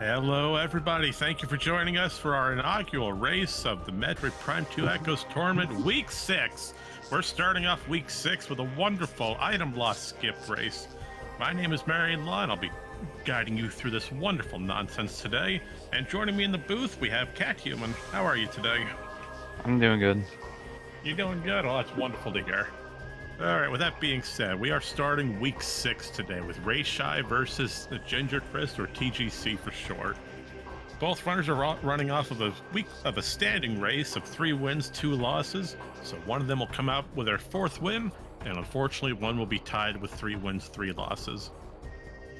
Hello, everybody. Thank you for joining us for our inaugural race of the Metroid Prime 2 Echoes Tournament, Week 6. We're starting off Week 6 with a wonderful item loss skip race. My name is Marion Law, and I'll be guiding you through this wonderful nonsense today. And joining me in the booth, we have Cat Human. How are you today? I'm doing good. You doing good? Oh, that's wonderful to hear. All right, with that being said, we are starting Week 6 today with rayshai versus the thegingerchris, or TGC for short. Both runners are running off of a standing race of 3 wins, 2 losses, so one of them will come out with their 4th win, and unfortunately one will be tied with 3 wins, 3 losses.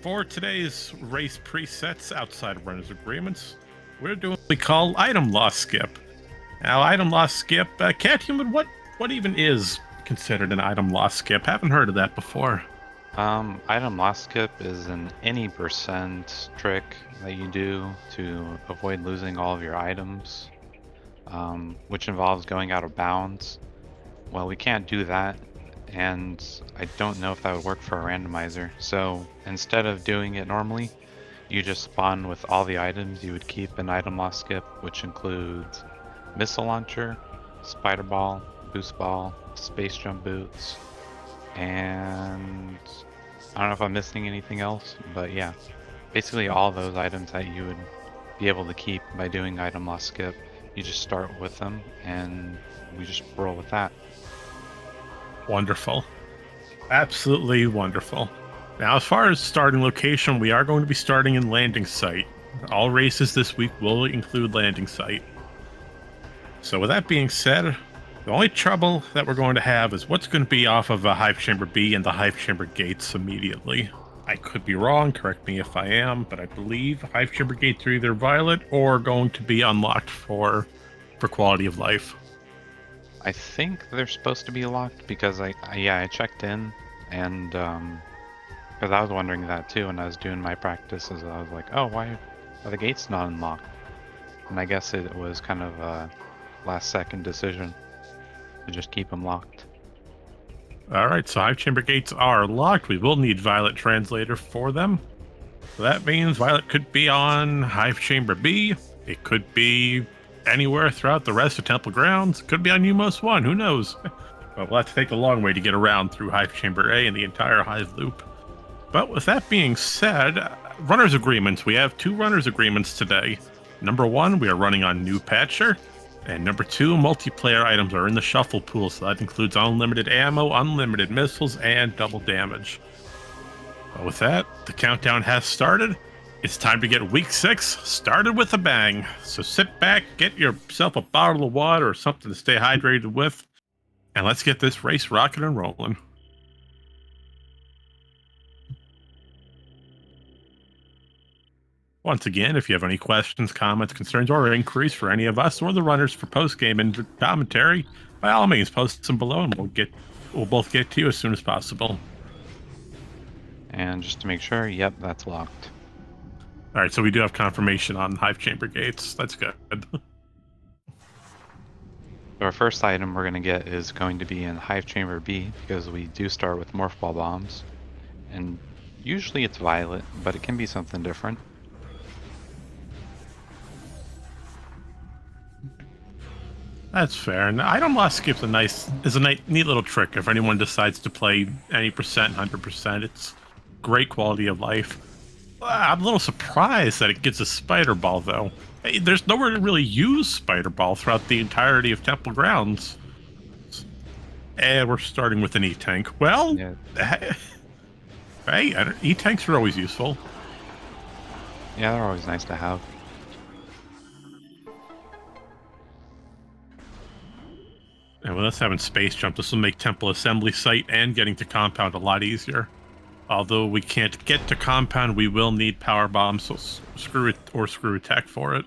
For today's race presets outside of runners' agreements, we're doing what we call item loss skip. Now, item loss skip, Cat Human, what even is considered an item loss skip? Haven't heard of that before. Item loss skip is an any percent trick that you do to avoid losing all of your items, which involves going out of bounds. Well, we can't do that, and I don't know if that would work for a randomizer. So instead of doing it normally, you just spawn with all the items you would keep in item loss skip, which includes missile launcher, spider ball, boost ball, space jump boots, and I don't know if I'm missing anything else, but yeah, basically all those items that you would be able to keep by doing item loss skip, you just start with them and we just roll with that. Wonderful. Absolutely wonderful. Now, as far as starting location, we are going to be starting in landing site. All races this week will include landing site. So with that being said, the only trouble that we're going to have is what's going to be off of a Hive Chamber B and the Hive Chamber gates immediately. I could be wrong, correct me if I am, but I believe Hive Chamber gates are either violet or going to be unlocked for quality of life. I think they're supposed to be locked because I checked in and because I was wondering that too when I was doing my practices. I was like, oh, why are the gates not unlocked? And I guess it was kind of a last second decision to just keep them locked. All right, so Hive Chamber gates are locked. We will need Violet Translator for them. So that means Violet could be on Hive Chamber B. It could be anywhere throughout the rest of Temple Grounds. It could be on Umos 1. Who knows? But we'll have to take a long way to get around through Hive Chamber A and the entire Hive loop. But with that being said, runners agreements. We have 2 runners agreements today. Number 1, we are running on New Patcher. And number 2, multiplayer items are in the shuffle pool, so that includes unlimited ammo, unlimited missiles, and double damage. But with that, the countdown has started. It's time to get Week 6 started with a bang. So sit back, get yourself a bottle of water or something to stay hydrated with, and let's get this race rocking and rolling. Once again, if you have any questions, comments, concerns, or inquiries for any of us or the runners for post-game and commentary, by all means, post them below and we'll both get to you as soon as possible. And just to make sure, yep, that's locked. All right, so we do have confirmation on Hive Chamber gates. That's good. Our first item we're going to get is going to be in Hive Chamber B because we do start with Morph Ball Bombs. And usually it's violet, but it can be something different. That's fair. And item loss skip's a neat little trick if anyone decides to play any percent, 100%. It's great quality of life. I'm a little surprised that it gets a Spider Ball, though. Hey, there's nowhere to really use Spider Ball throughout the entirety of Temple Grounds. And we're starting with an E-Tank. Well, yeah. Hey, E-Tanks are always useful. Yeah, they're always nice to have. And with us having Space Jump, this will make Temple Assembly Site and getting to Compound a lot easier. Although we can't get to Compound, we will need Power Bombs, so screw Attack for it.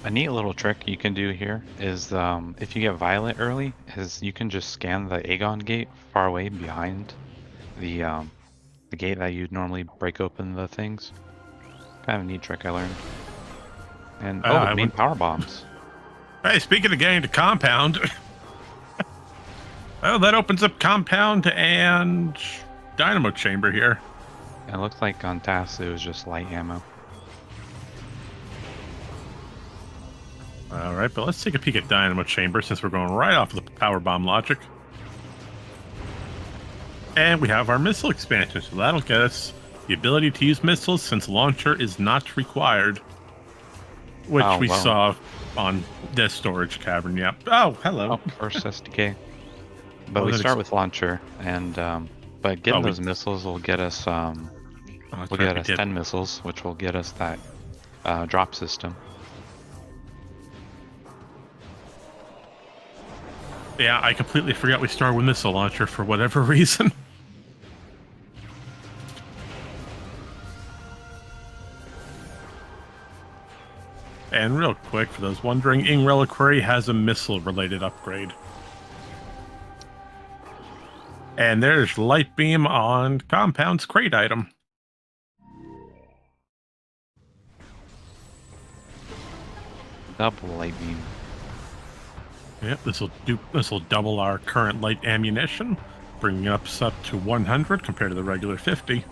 A neat little trick you can do here is if you get violet early, is you can just scan the Aegon gate far away behind the gate that you'd normally break open the things. Kind of a neat trick I learned. And I it made went. power bombs. Hey, speaking of getting to compound, oh, that opens up compound and dynamo chamber here. It looked like on task it was just light ammo. All right, but let's take a peek at dynamo chamber since we're going right off of the power bomb logic. And we have our missile expansion, so that'll get us the ability to use missiles since launcher is not required, which Oh, we well. saw on this storage cavern. Yep. Oh, hello. Oh, first SDK. But Oh, we that start with launcher, and but getting those missiles will get us will get us 10 missiles, which will get us that drop system. Yeah, I completely forgot we started with missile launcher for whatever reason. And real quick, for those wondering, Ing Reliquary has a missile-related upgrade. And there's Light Beam on Compound's crate item. Double light beam. Yep, this will double our current light ammunition, bringing us up to 100 compared to the regular 50.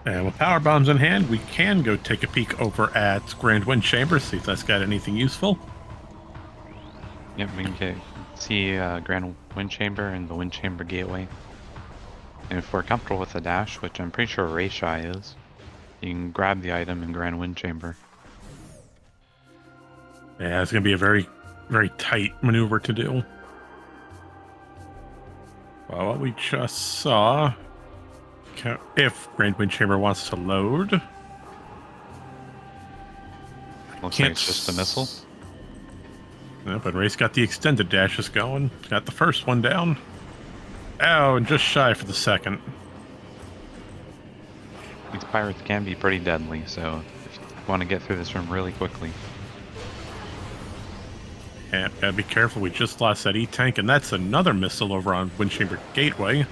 And with power bombs in hand, we can go take a peek over at Grand Wind Chamber, see if that's got anything useful. Yep, we can see Grand Wind Chamber and the Wind Chamber Gateway. And if we're comfortable with the dash, which I'm pretty sure rayshai is, you can grab the item in Grand Wind Chamber. Yeah, it's going to be a very, very tight maneuver to do. Well, what we just saw, if Grand Wind Chamber wants to load. Looks like it's just a missile. No, but Ray's got the extended dashes going. Got the first one down. Oh, and just shy for the second. These pirates can be pretty deadly, so if you want to get through this room really quickly. Yeah, gotta be careful. We just lost that E-Tank, and that's another missile over on Wind Chamber Gateway.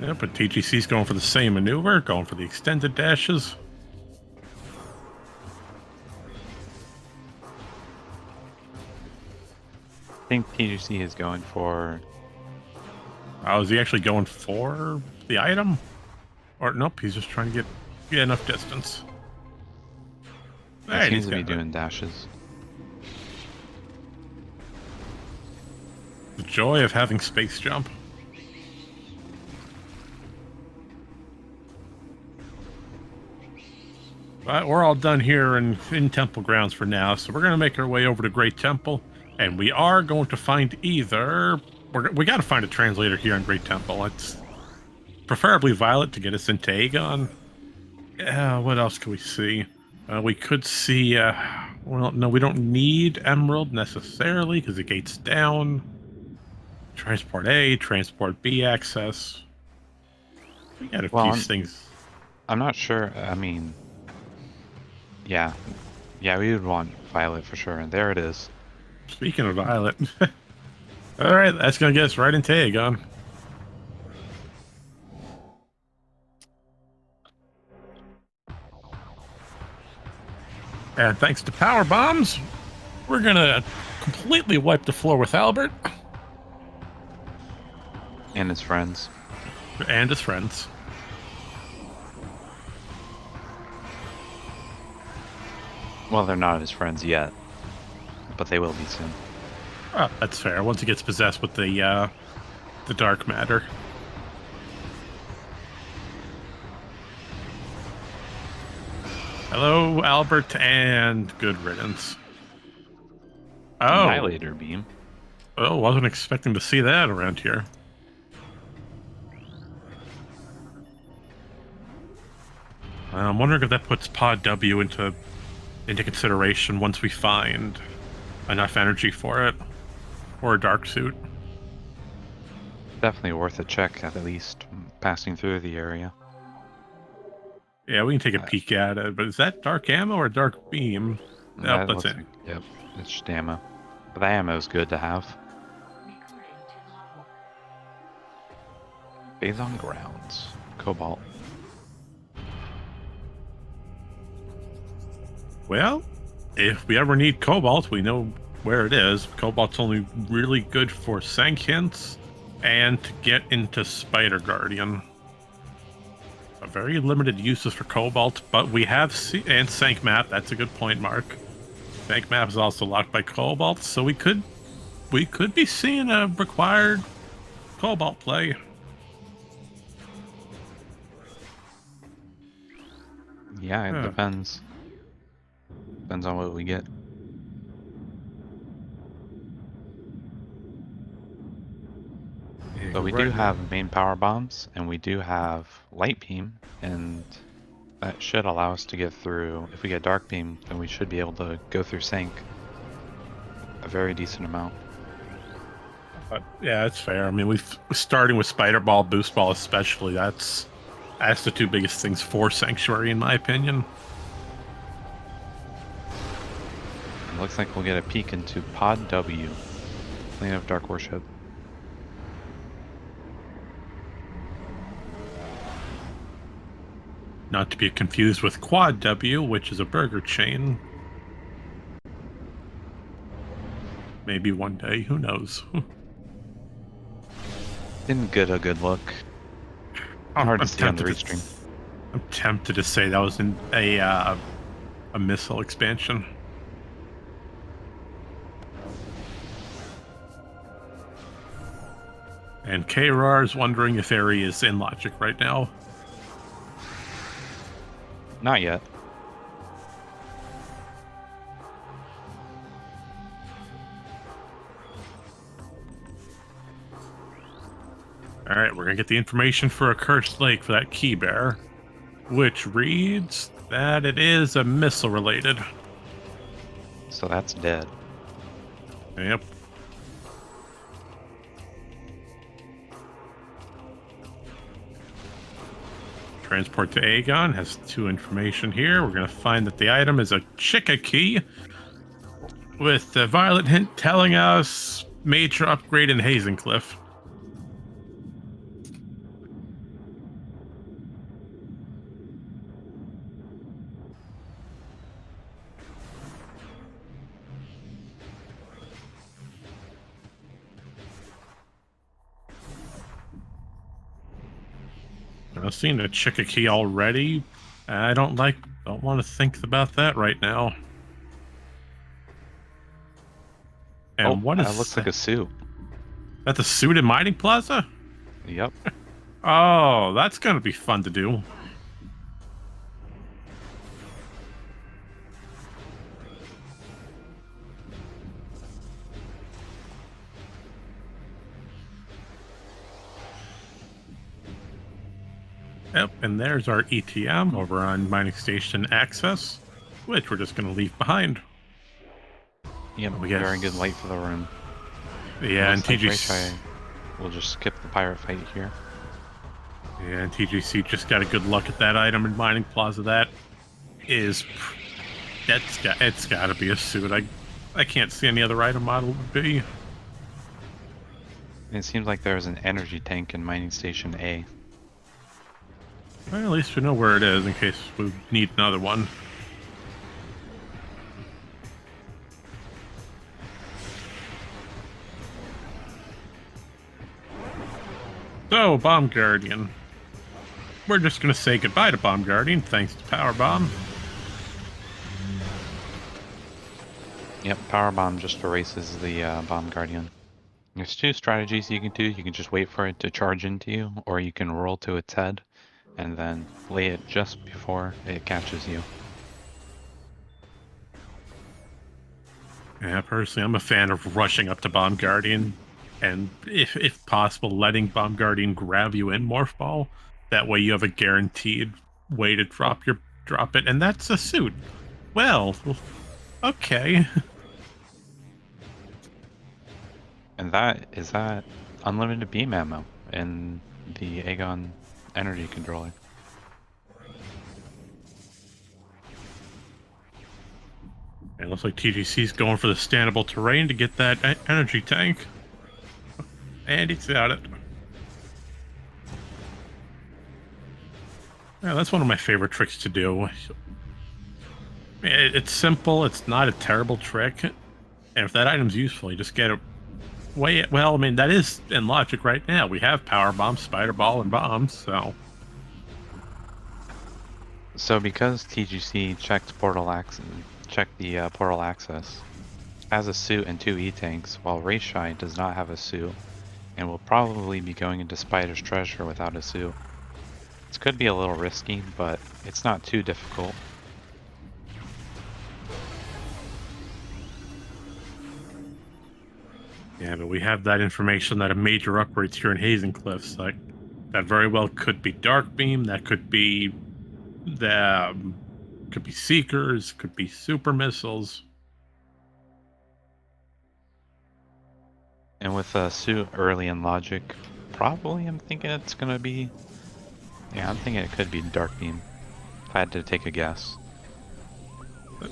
Yeah, but TGC's going for the same maneuver, going for the extended dashes. I think TGC is going for... Oh, is he actually going for the item? Or nope, he's just trying to get enough distance. He seems to be doing dashes. The joy of having space jump. But we're all done here in Temple Grounds for now, so we're going to make our way over to Great Temple, and we are going to find either... We got to find a translator here in Great Temple. It's preferably Violet to get us into Aegon. Yeah, what else can we see? We could see... well, no, we don't need Emerald necessarily, because the gate's down. Transport A, Transport B access. We got a few things. I'm not sure, I mean... Yeah, we would want Violet for sure, and there it is. Speaking of Violet, all right, that's gonna get us right into Aegon. And thanks to power bombs, we're gonna completely wipe the floor with Albert and his friends. And his friends. Well, they're not his friends yet, but they will be soon. Oh, that's fair. Once he gets possessed with the dark matter. Hello, Albert, and good riddance. Oh, Annihilator beam. Oh, wasn't expecting to see that around here. I'm wondering if that puts Pod W into consideration once we find enough energy for it, or a dark suit. Definitely worth a check, at least passing through the area. Yeah, we can take a peek at it, but is that dark ammo or dark beam? Nope, that's it. Yep, it's just ammo. But the ammo is good to have. Base on grounds. Cobalt. Well, if we ever need cobalt, we know where it is. Cobalt's only really good for Sank hints and to get into Spider Guardian. So very limited uses for cobalt, but we have and Sank map. That's a good point, Mark. Sank map is also locked by cobalt, so we could be seeing a required cobalt play. Yeah, it depends. Depends on what we get. But we do have main power bombs, and we do have light beam, and that should allow us to get through. If we get dark beam, then we should be able to go through Sank a very decent amount. Yeah, that's fair. I mean, we're starting with Spider Ball, Boost Ball especially. That's the two biggest things for Sanctuary, in my opinion. It looks like we'll get a peek into Pod W, Lane of Dark Worship. Not to be confused with Quad W, which is a burger chain. Maybe one day, who knows? Didn't get a good look. Hard to see on the restream. I'm tempted to say that was in a missile expansion. And KRR is wondering if Aerie is in Logic right now. Not yet. All right, we're going to get the information for a Cursed Lake for that key bear, which reads that it is a missile related. So that's dead. Yep. Transport to Aegon has 2 information here. We're going to find that the item is a Chica key with the violet hint telling us major upgrade in Hazencliff. I've seen a Chica key already. I don't want to think about that right now. And what is that? Looks like a suit. That's a suit in Mining Plaza? Yep. Oh, that's gonna be fun to do. Yep, and there's our ETM over on Mining Station Access, which we're just going to leave behind. Yep, we get very good light for the room. Yeah, and TGC... We'll just skip the pirate fight here. Yeah, and TGC just got a good look at that item in Mining Plaza. It's got to be a suit. I can't see any other item model would be. It seems like there's an energy tank in Mining Station A. Well, at least we know where it is in case we need another one. So, Bomb Guardian. We're just going to say goodbye to Bomb Guardian thanks to Power Bomb. Yep, Power Bomb just erases the Bomb Guardian. There's 2 strategies you can do. You can just wait for it to charge into you, or you can roll to its head and then lay it just before it catches you. Yeah, personally, I'm a fan of rushing up to Bomb Guardian, and if possible, letting Bomb Guardian grab you in Morph Ball. That way you have a guaranteed way to drop it, and that's a suit. Well, okay. And is that unlimited beam ammo in the Aegon energy controller. It looks like TGC's going for the standable terrain to get that energy tank. And he's got it. Yeah, that's one of my favorite tricks to do. It's simple. It's not a terrible trick. And if that item's useful, you just get it way. Well, I mean, that is in logic right now. We have power bombs, spider ball, and bombs. So So because TGC checked the portal access, has a suit and 2 E-tanks, while rayshai does not have a suit, and will probably be going into Spider's treasure without a suit. This could be a little risky, but it's not too difficult. yeah, but we have that information that a major upgrades here in Hazen Cliffs, like that very well could be Dark Beam. That could be could be Seekers. Could be super missiles. And with a suit early in logic, probably I'm thinking it's gonna be... Yeah, I'm thinking it could be Dark Beam, if I had to take a guess.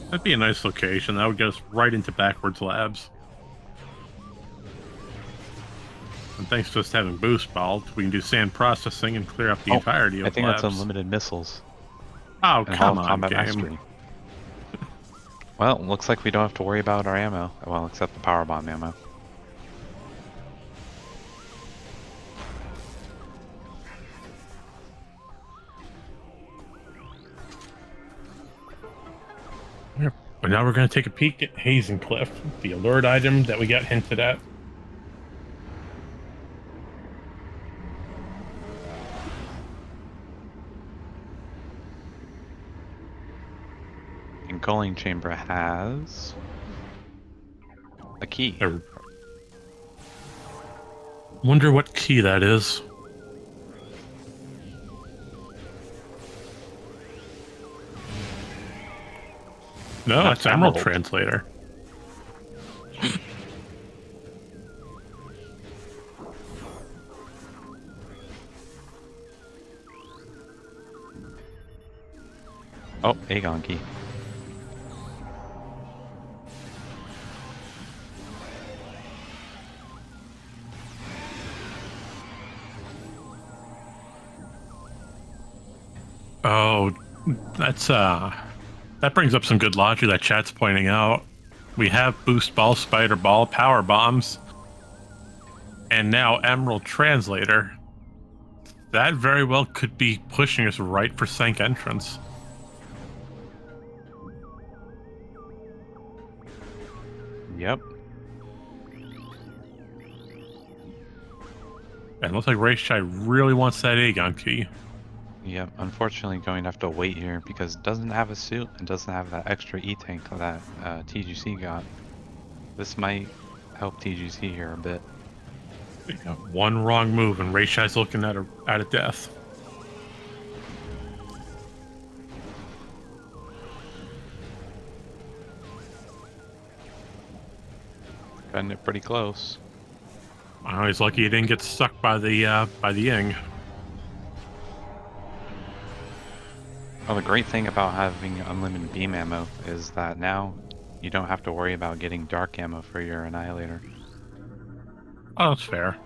That'd be a nice location. That would get us right into backwards labs. And thanks to us having boost balls, we can do sand processing and clear up the entirety of I think labs. that's unlimited missiles. Oh, And come Hall of on, Combat game. Mastery. Well, looks like we don't have to worry about our ammo. Well, except the power bomb ammo. But now we're going to take a peek at Hazen Cliff, the alert item that we got hinted at. And Culling Chamber has... a key. I wonder what key that is. No, That's it's Emerald Emerald. Translator. Oh, Aegon key. Oh, that's that brings up some good logic that chat's pointing out. We have boost ball, spider ball, power bombs, and now Emerald Translator. That very well could be pushing us right for Sank entrance. Yep. And it looks like rayshai really wants that Aegon key. Yep, unfortunately going to have to wait here because it doesn't have a suit and doesn't have that extra E-tank that TGC got. This might help TGC here a bit. One wrong move and rayshai's looking at a death. Cutting it pretty close. Oh, he's lucky he didn't get stuck by the Ying. Well, the great thing about having unlimited beam ammo is that now you don't have to worry about getting dark ammo for your Annihilator. Oh, that's fair.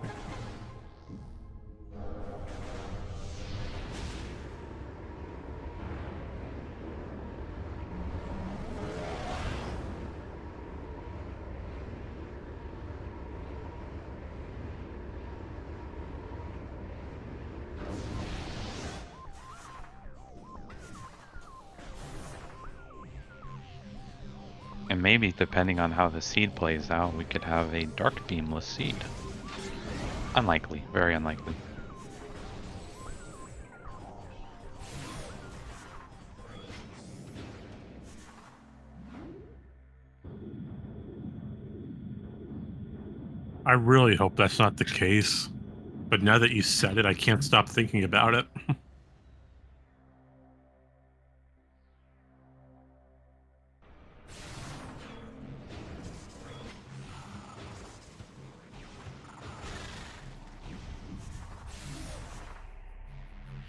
And maybe, depending on how the seed plays out, we could have a dark beamless seed. Unlikely, very unlikely. I really hope that's not the case. But now that you said it, I can't stop thinking about it.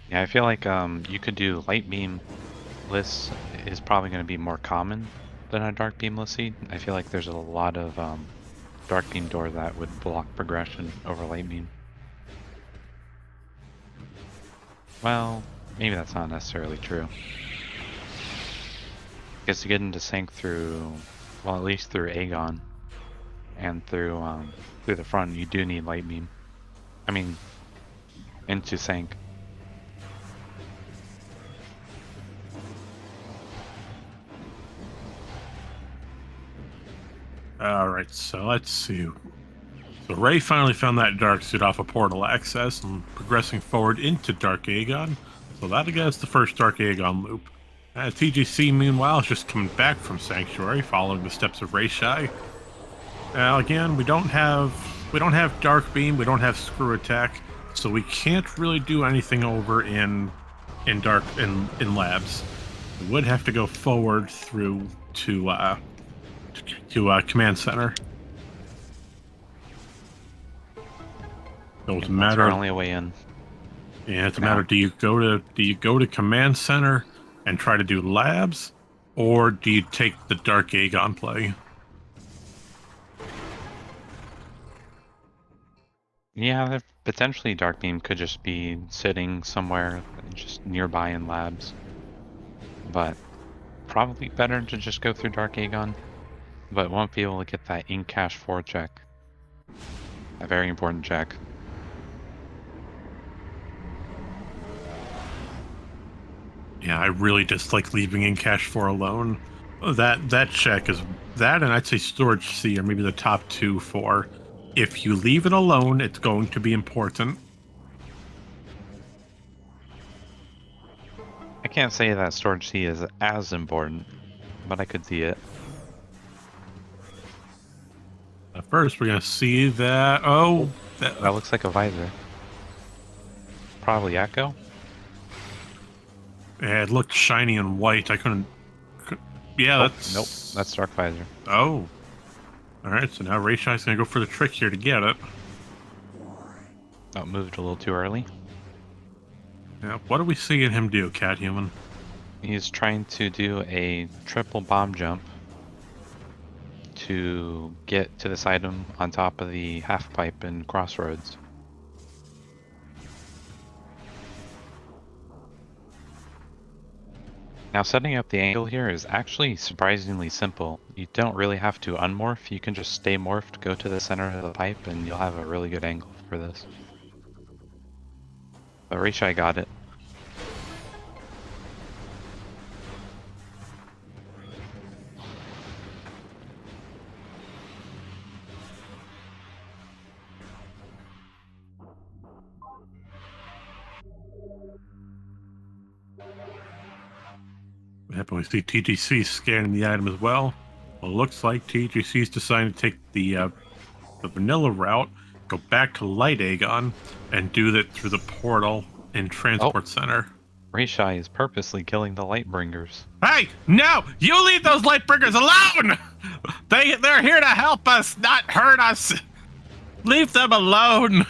Yeah, I feel like you could do light beamless is probably going to be more common than a dark beamless seed. I feel like there's a lot of dark beam door that would block progression over light beam. Well, maybe that's not necessarily true. Because to get into sync through, well, at least through Aegon and through the front, you do need light beam. I mean, into sync. All right, so let's see. So Ray finally found that dark suit off of portal access and progressing forward into Dark Aegon. So that'll get us the first Dark Aegon loop. TGC, meanwhile, is just coming back from Sanctuary, following the steps of rayshai. Now again, we don't have Dark Beam, we don't have Screw Attack, so we can't really do anything over in labs. We would have to go forward through to command center. So it's a matter. That's our only way in. Yeah, it's a matter. Do you go to command center and try to do labs, or do you take the Dark Aegon play? Yeah, potentially Dark Beam could just be sitting somewhere just nearby in labs. But probably better to just go through Dark Aegon. But won't be able to get that in cache 4 check. A very important check. Yeah, I really dislike leaving in cache 4 alone. That check is that, and I'd say storage C are maybe the top 2 for. If you leave it alone, it's going to be important. I can't say that storage C is as important, but I could see it. First, we're gonna see that. Oh, that looks like a visor. Probably Echo. Yeah, it looked shiny and white. I couldn't. Yeah, that's. Nope, that's Dark Visor. Oh. Alright, so now rayshai's gonna go for the trick here to get it. Oh, moved a little too early. Yeah, what are we seeing him do, Cat Human? He's trying to do a triple bomb jump to get to this item on top of the half pipe in Crossroads. Now setting up the angle here is actually surprisingly simple. You don't really have to unmorph, you can just stay morphed, go to the center of the pipe, and you'll have a really good angle for this. But rayshai got it. Yep, and we see TGC scanning the item as well. Well, it looks like TGC's deciding to take the vanilla route, go back to Light Aegon, and do that through the portal in Transport Center. rayshai is purposely killing the Lightbringers. Hey, no! You leave those Lightbringers alone! They're here to help us, not hurt us! Leave them alone!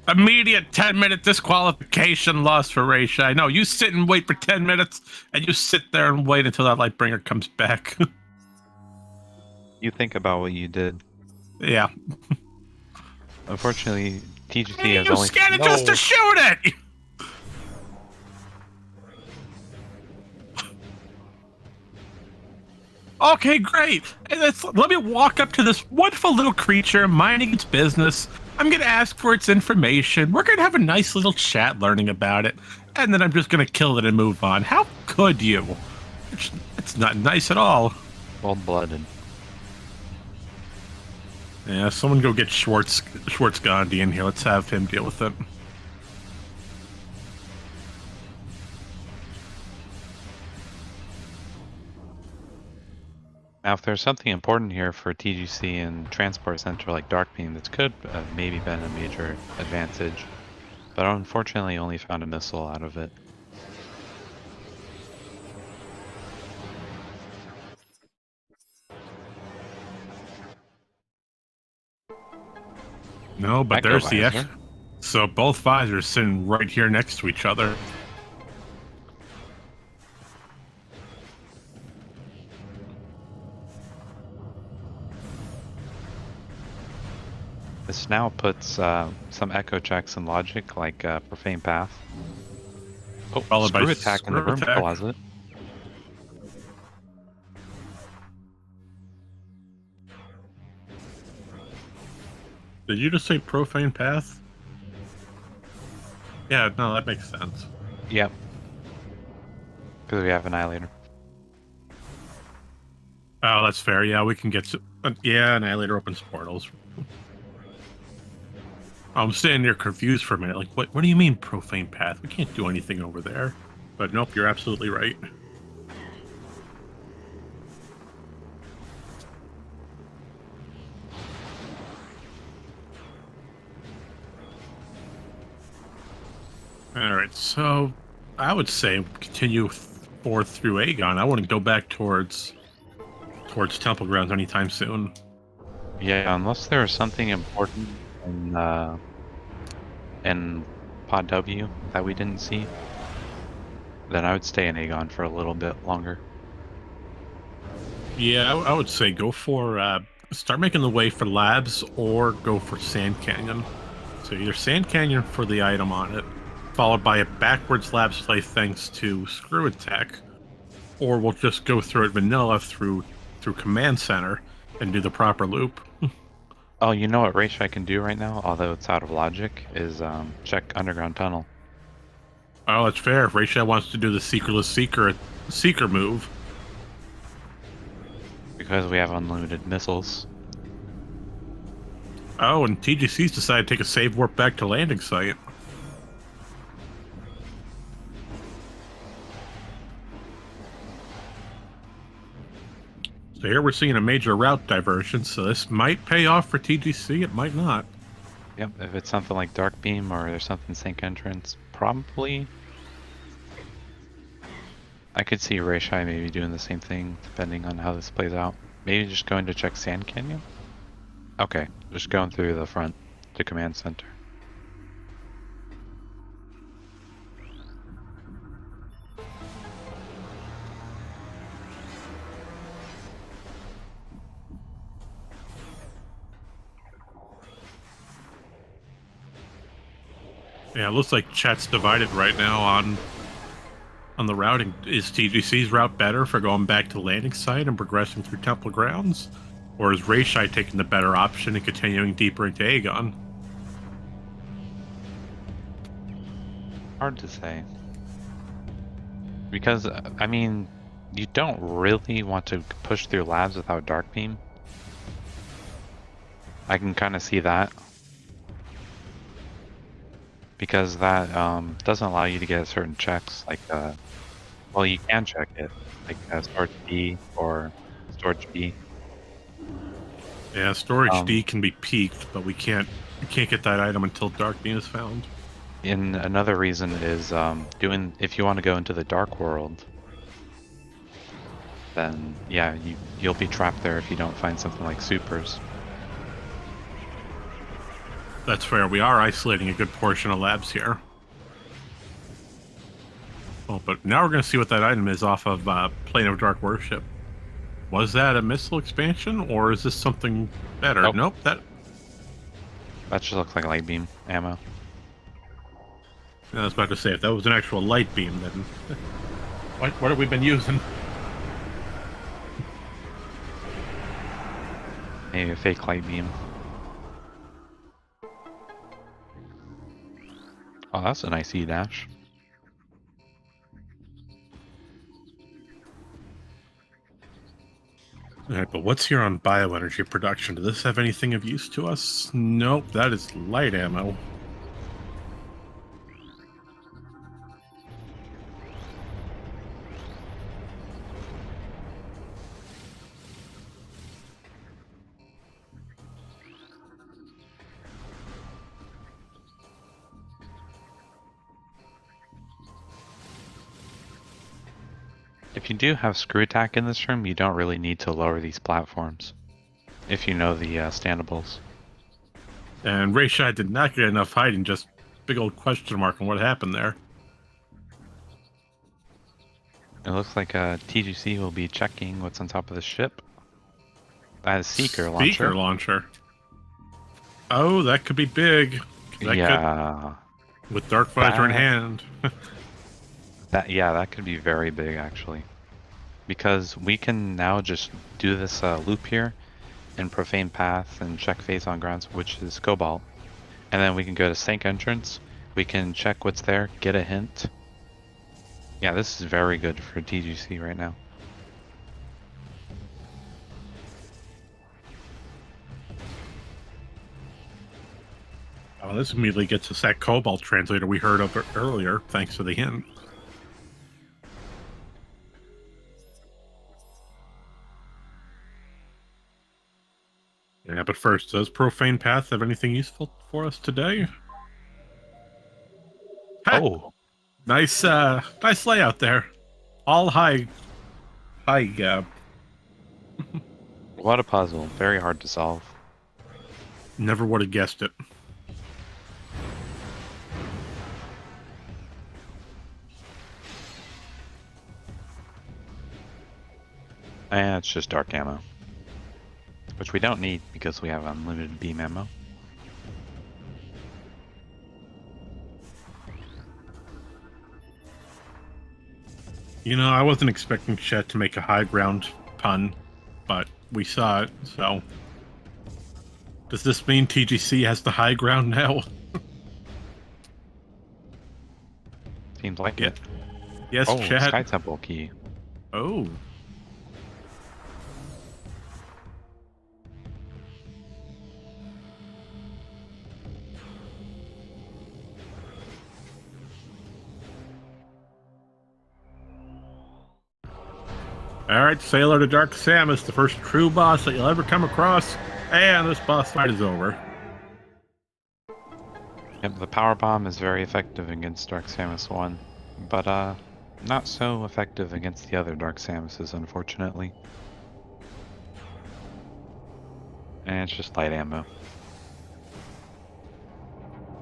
Immediate 10-minute disqualification loss for rayshai. No, you sit and wait for 10 minutes, and you sit there and wait until that Lightbringer comes back. You think about what you did. Yeah. Unfortunately, TGC Hey, has you only... scanned it just to shoot it! Okay, great. Let me walk up to this wonderful little creature minding its business. I'm going to ask for its information. We're going to have a nice little chat learning about it. And then I'm just going to kill it and move on. How could you? It's not nice at all. Cold-blooded. Yeah, someone go get Schwartz Gandhi in here. Let's have him deal with it. Now, if there's something important here for TGC and Transport Center like Dark Beam, this could have maybe been a major advantage, but unfortunately only found a missile out of it. No, but there's the X. So both visors sitting right here next to each other. This now puts some echo checks and logic, like Profane Path. Oh, Followed by Screw Attack in the Screw Room Attack. Closet. Did you just say Profane Path? Yeah, no, that makes sense. Yep. Because we have Annihilator. Oh, that's fair. Yeah, we can get to... yeah, Annihilator opens portals. I'm standing there confused for a minute. Like, what do you mean Profane Path? We can't do anything over there. But nope, you're absolutely right. Alright, so I would say continue forth through Aegon. I wouldn't go back towards Temple Grounds anytime soon. Yeah, unless there was something important in Pod W that we didn't see, then I would stay in Aegon for a little bit longer. Yeah, I would say go for start making the way for labs or go for Sand Canyon. So either Sand Canyon for the item on it, followed by a backwards labs play thanks to Screw Attack, or we'll just go through it vanilla through Command Center and do the proper loop. Oh, you know what rayshai can do right now, although it's out of logic, is check Underground Tunnel. Oh, that's fair. If rayshai wants to do the Seekerless Seeker move. Because we have unlimited missiles. Oh, and TGC's decided to take a save warp back to landing site. So here we're seeing a major route diversion, so this might pay off for TGC, it might not. Yep, if it's something like Dark Beam or there's something Sync Entrance, probably. I could see rayshai maybe doing the same thing, depending on how this plays out. Maybe just going to check Sand Canyon? Okay, just going through the front to Command Center. Yeah, it looks like chat's divided right now on the routing. Is TGC's route better for going back to landing site and progressing through Temple Grounds? Or is rayshai taking the better option and continuing deeper into Aegon? Hard to say. Because, I mean, you don't really want to push through labs without Dark Beam. I can kind of see that. Because that doesn't allow you to get certain checks, like, well, you can check it, like Storage B or Storage B. Yeah, Storage D can be peaked, but we can't get that item until Dark Beam is found. And another reason is if you want to go into the Dark World, then yeah, you'll be trapped there if you don't find something like supers. That's fair. We are isolating a good portion of labs here. Oh, but now we're going to see what that item is off of Plane of Dark Worship. Was that a missile expansion, or is this something better? Nope, that just looks like light beam ammo. I was about to say, if that was an actual light beam, then what have we been using? Maybe a fake light beam. Oh, that's a nice E-dash. Alright, but what's here on bioenergy production? Does this have anything of use to us? Nope, that is light ammo. If you do have Screw Attack in this room, you don't really need to lower these platforms. If you know the standables. And rayshai did not get enough hiding, just big old question mark on what happened there. It looks like TGC will be checking what's on top of the ship. That is Seeker Launcher. Seeker Launcher. Oh, that could be big. That Yeah, could, with Dark Visor in hand. that could be very big actually, because we can now just do this loop here in Profane Path and check Phase on Grounds, which is Cobalt, and then we can go to Sank Entrance. We can check what's there, get a hint. Yeah, this is very good for TGC right now. Oh, this immediately gets us that Cobalt translator we heard of earlier, thanks to the hint. Yeah, but first, does Profane Path have anything useful for us today? Ha! Oh, Nice, nice layout there. All high, gap. what a puzzle. Very hard to solve. Never would have guessed it. And it's just dark ammo, which we don't need because we have unlimited beam ammo. You know, I wasn't expecting Chet to make a high ground pun, but we saw it, so... Does this mean TGC has the high ground now? Seems like Yeah. it. Yes, Oh, Chet. Sky Temple key. Oh. Alright, Sailor to Dark Samus, the first true boss that you'll ever come across, and this boss fight is over. Yep, the power bomb is very effective against Dark Samus 1, but not so effective against the other Dark Samuses, unfortunately. And it's just light ammo.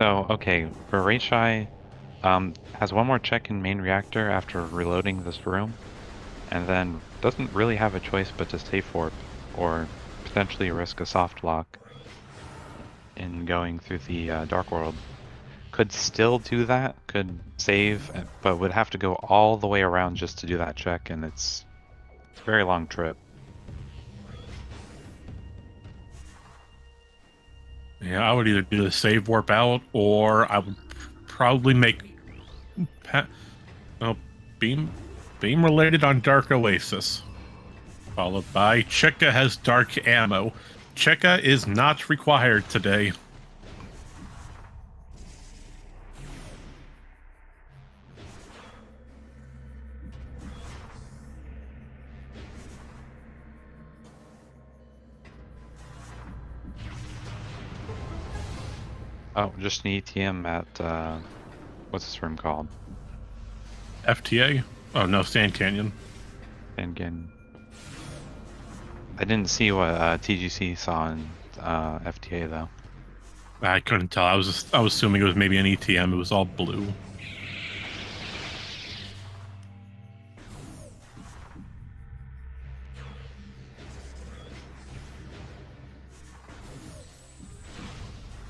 So, okay, rayshai has one more check in main reactor after reloading this room, and then doesn't really have a choice but to safe warp, or potentially risk a soft lock in going through the Dark World. Could still do that, could save, but would have to go all the way around just to do that check, and it's a very long trip. Yeah, I would either do the save warp out, or I would probably make beam related on Dark Oasis, followed by Cheka has dark ammo. Cheka is not required today. Oh, just an ETM at, what's this room called? FTA? Oh no, Sand Canyon. And again, I didn't see what TGC saw in FTA though. I couldn't tell. I was assuming it was maybe an ETM. It was all blue.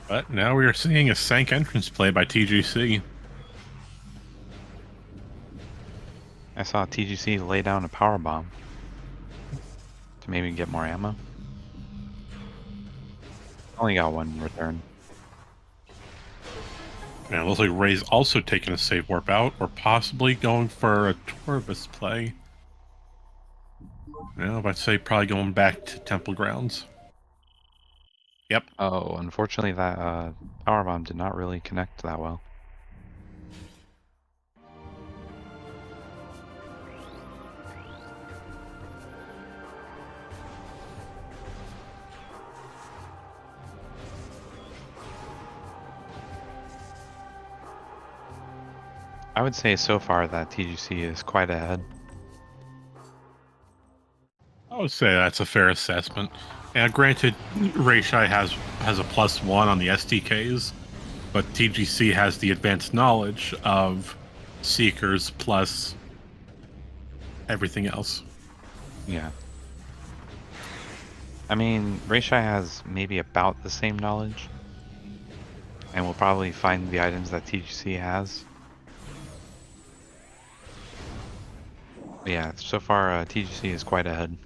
But now we are seeing a Sank entrance play by TGC. I saw TGC lay down a power bomb to maybe get more ammo. Only got one return. And it looks like Ray's also taking a save warp out, or possibly going for a Torvis play. Well, I'd say probably going back to Temple Grounds. Yep. Oh, unfortunately that power bomb did not really connect that well. I would say so far that TGC is quite ahead. I would say that's a fair assessment. And granted, rayshai has a +1 on the STKs, but TGC has the advanced knowledge of Seekers plus everything else. Yeah. I mean, rayshai has maybe about the same knowledge, And we'll probably find the items that TGC has. But yeah, so far TGC is quite ahead.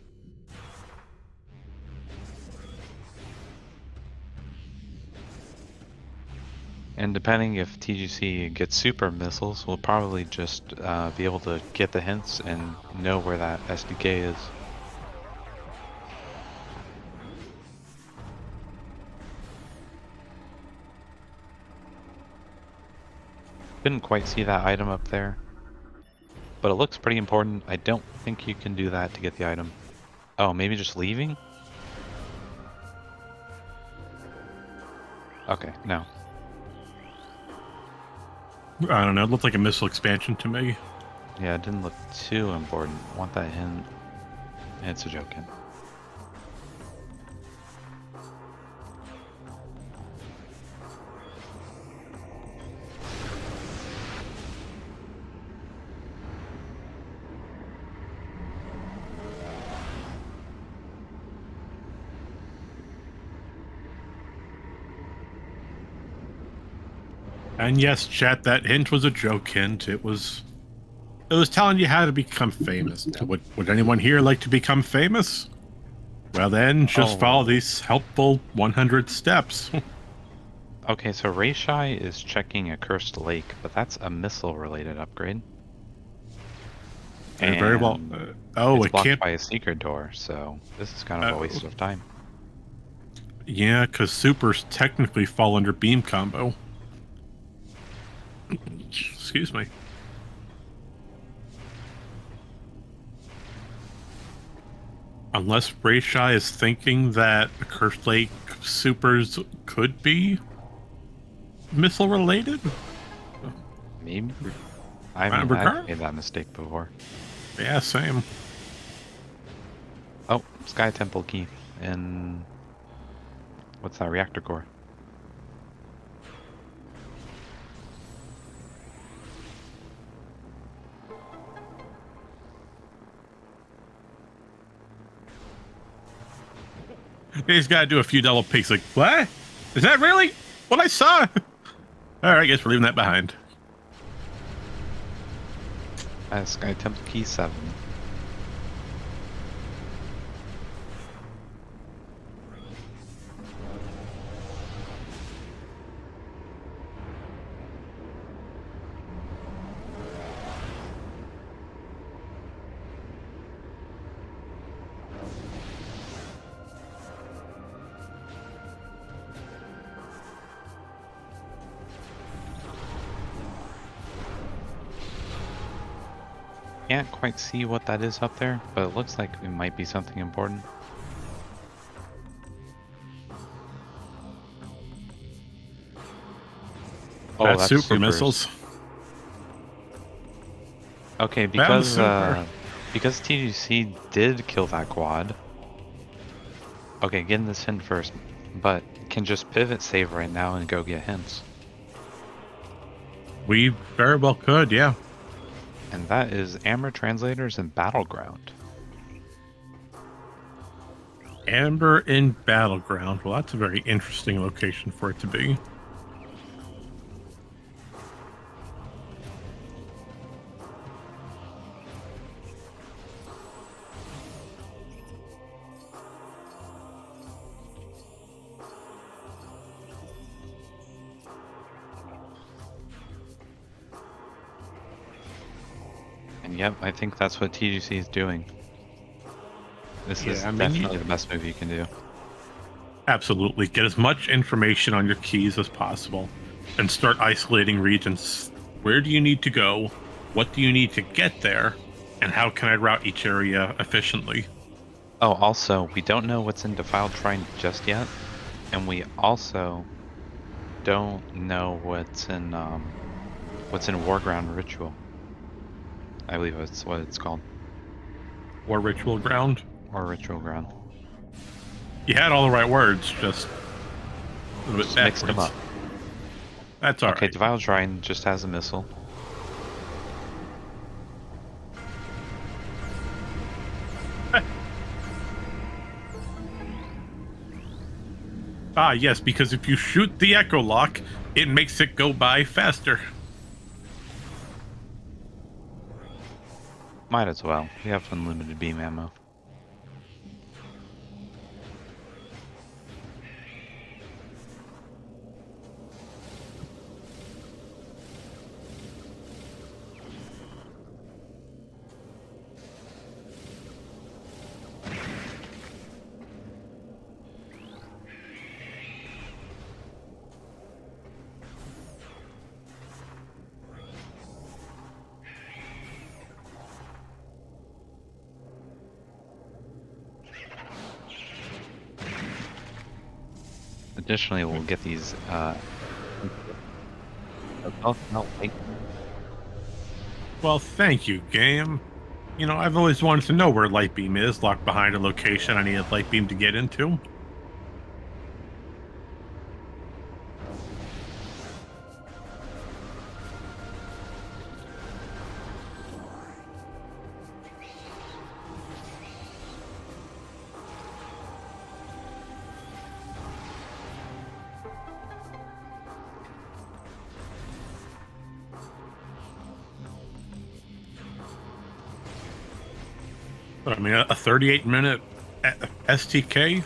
And depending if TGC gets super missiles, we'll probably just be able to get the hints and know where that SDK is. Didn't quite see that item up there, but it looks pretty important. I don't think you can do that to get the item. Oh, maybe just leaving? Okay, no. I don't know. It looked like a missile expansion to me. Yeah, it didn't look too important. Want that hint? It's a joke hint. And yes, chat, that hint was a joke hint. It was telling you how to become famous. Now, would anyone here like to become famous? Well then, just follow these helpful 100 steps. Okay, so Rayshai is checking a cursed lake, but that's a missile-related upgrade. And very well. It's it blocked can't by a secret door, so this is kind of a waste of time. Yeah, because supers technically fall under beam combo. Excuse me. Unless Rayshai is thinking that the Cursed Lake supers could be missile related? Maybe? I haven't made that mistake before. Yeah, same. Oh, Sky Temple key. And what's that, reactor core? You just gotta do a few double peeks like, what? Is that really what I saw? Alright, I guess we're leaving that behind. Sky Temple key 7. Can't quite see what that is up there, but it looks like it might be something important. Oh, that's super supers. missiles. Okay, because TGC did kill that quad. Okay, getting this hint first, but can just pivot save right now and go get hints. We very well could, yeah. And that is Amber Translators and Battleground. Amber in Battleground. Well, that's a very interesting location for it to be. And yep, I think that's what TGC is doing. This is definitely the best move you can do. Absolutely. Get as much information on your keys as possible and start isolating regions. Where do you need to go? What do you need to get there? And how can I route each area efficiently? Oh, also, we don't know what's in Defiled Shrine just yet. And we also don't know what's in Warground Ritual. I believe that's what it's called. Or Ritual Ground? Or Ritual Ground. You had all the right words, just a little bit mixed them up. That's all right. Okay, Defiled Shrine just has a missile. Ah, yes, because if you shoot the Echo Lock, It makes it go by faster. Might as well. We have unlimited beam ammo. Additionally, we'll get these Well, thank you, game. You know, I've always wanted to know where light beam is, locked behind a location I need a light beam to get into. But I mean, a 38-minute STK,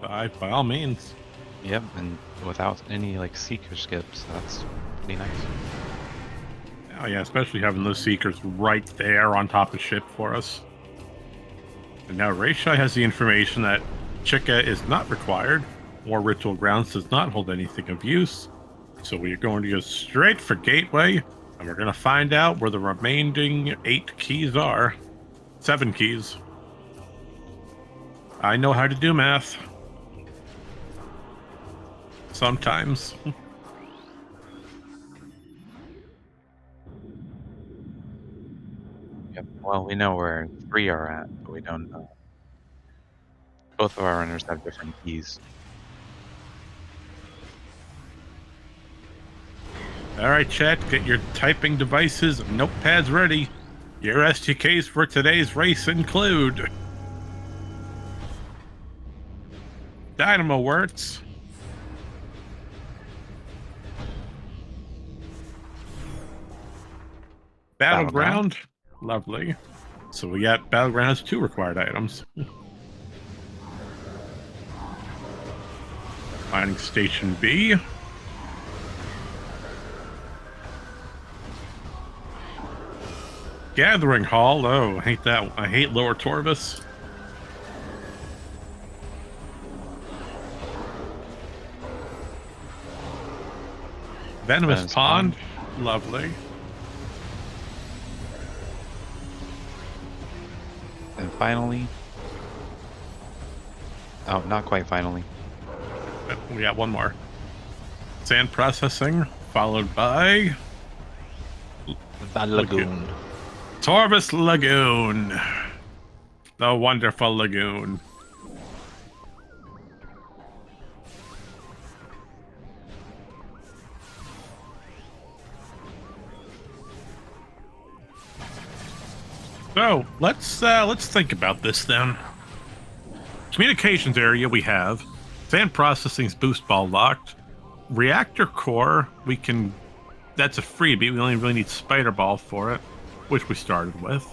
by all means. Yep, and without any like seeker skips, that's pretty nice. Oh yeah, especially having those seekers right there on top of ship for us. And now rayshai has the information that Chica is not required, or Ritual Grounds does not hold anything of use. So we are going to go straight for Gateway, and we're going to find out where the remaining 8 keys are. 7 keys. I know how to do math. Sometimes. Yep. Well, we know where 3 are at, but we don't know. Both of our runners have different keys. Alright, chat, get your typing devices and notepads ready. Your STKs for today's race include Dynamo Works, Battleground. Lovely. So we got Battleground has 2 required items. Mining Station B. Gathering Hall. Oh, I hate that. I hate Lower Torvis. Venomous Pond. Lovely. And finally... Oh, not quite finally. We got one more. Sand Processing, followed by... The Lagoon. Torvis Lagoon. The wonderful lagoon. So let's think about this then. Communications area we have. Sand processing's boost ball locked. Reactor core we can. That's a freebie. We only really need spider ball for it, which we started with.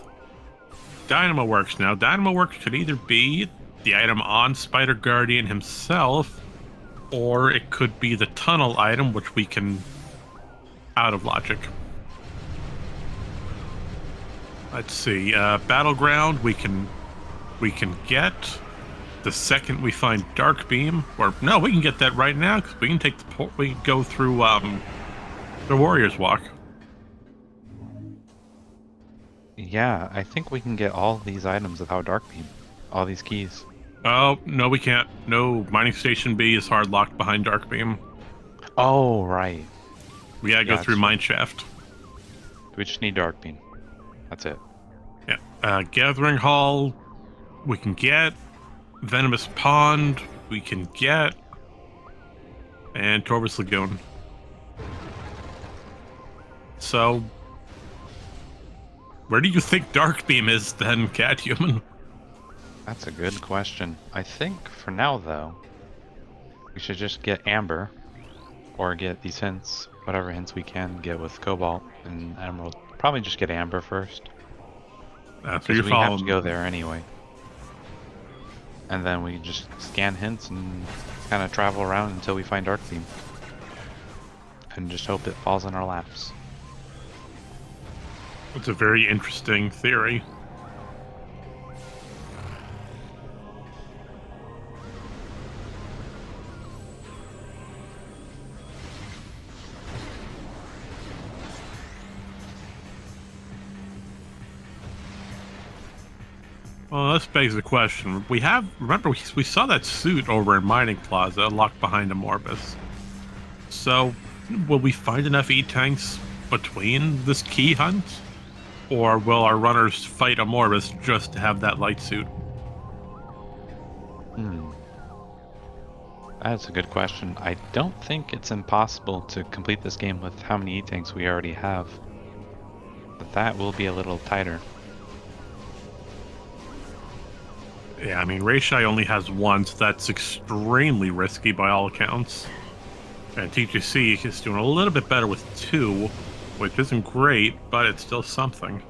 Dynamo Works now. Dynamo Works could either be the item on Spider Guardian himself, or it could be the tunnel item, which we can out of logic. Let's see. Battleground we can get the second we find Dark Beam, or no, we can get that right now because we can take the we can go through the Warrior's Walk. Yeah, I think we can get all these items without Dark Beam. All these keys. Oh, no, we can't. No, Mining Station B is hard locked behind Dark Beam. Oh, right. We gotta go through Mine Shaft. We just need Dark Beam. That's it. Yeah. Gathering Hall, we can get. Venomous Pond, we can get. And Torvis Lagoon. So, where do you think Dark Beam is then, Cat Human? That's a good question. I think for now, though, we should just get Amber. or get these hints, whatever hints we can get with Cobalt and Emerald. Probably just get Amber first, That's what because you're we have to following. go there anyway. And then we just scan hints and kind of travel around until we find Dark Beam. And just hope it falls in our laps. It's a very interesting theory. Well, this begs the question. Remember, we saw that suit over in Mining Plaza locked behind a Morbus. So, will we find enough E-tanks between this key hunt? Or will our runners fight a Morbus just to have that light suit? That's a good question. I don't think it's impossible to complete this game with how many E-tanks we already have. But that will be a little tighter. Yeah, I mean, rayshai only has one, so that's extremely risky by all accounts. And TGC is doing a little bit better with 2, which isn't great, but it's still something.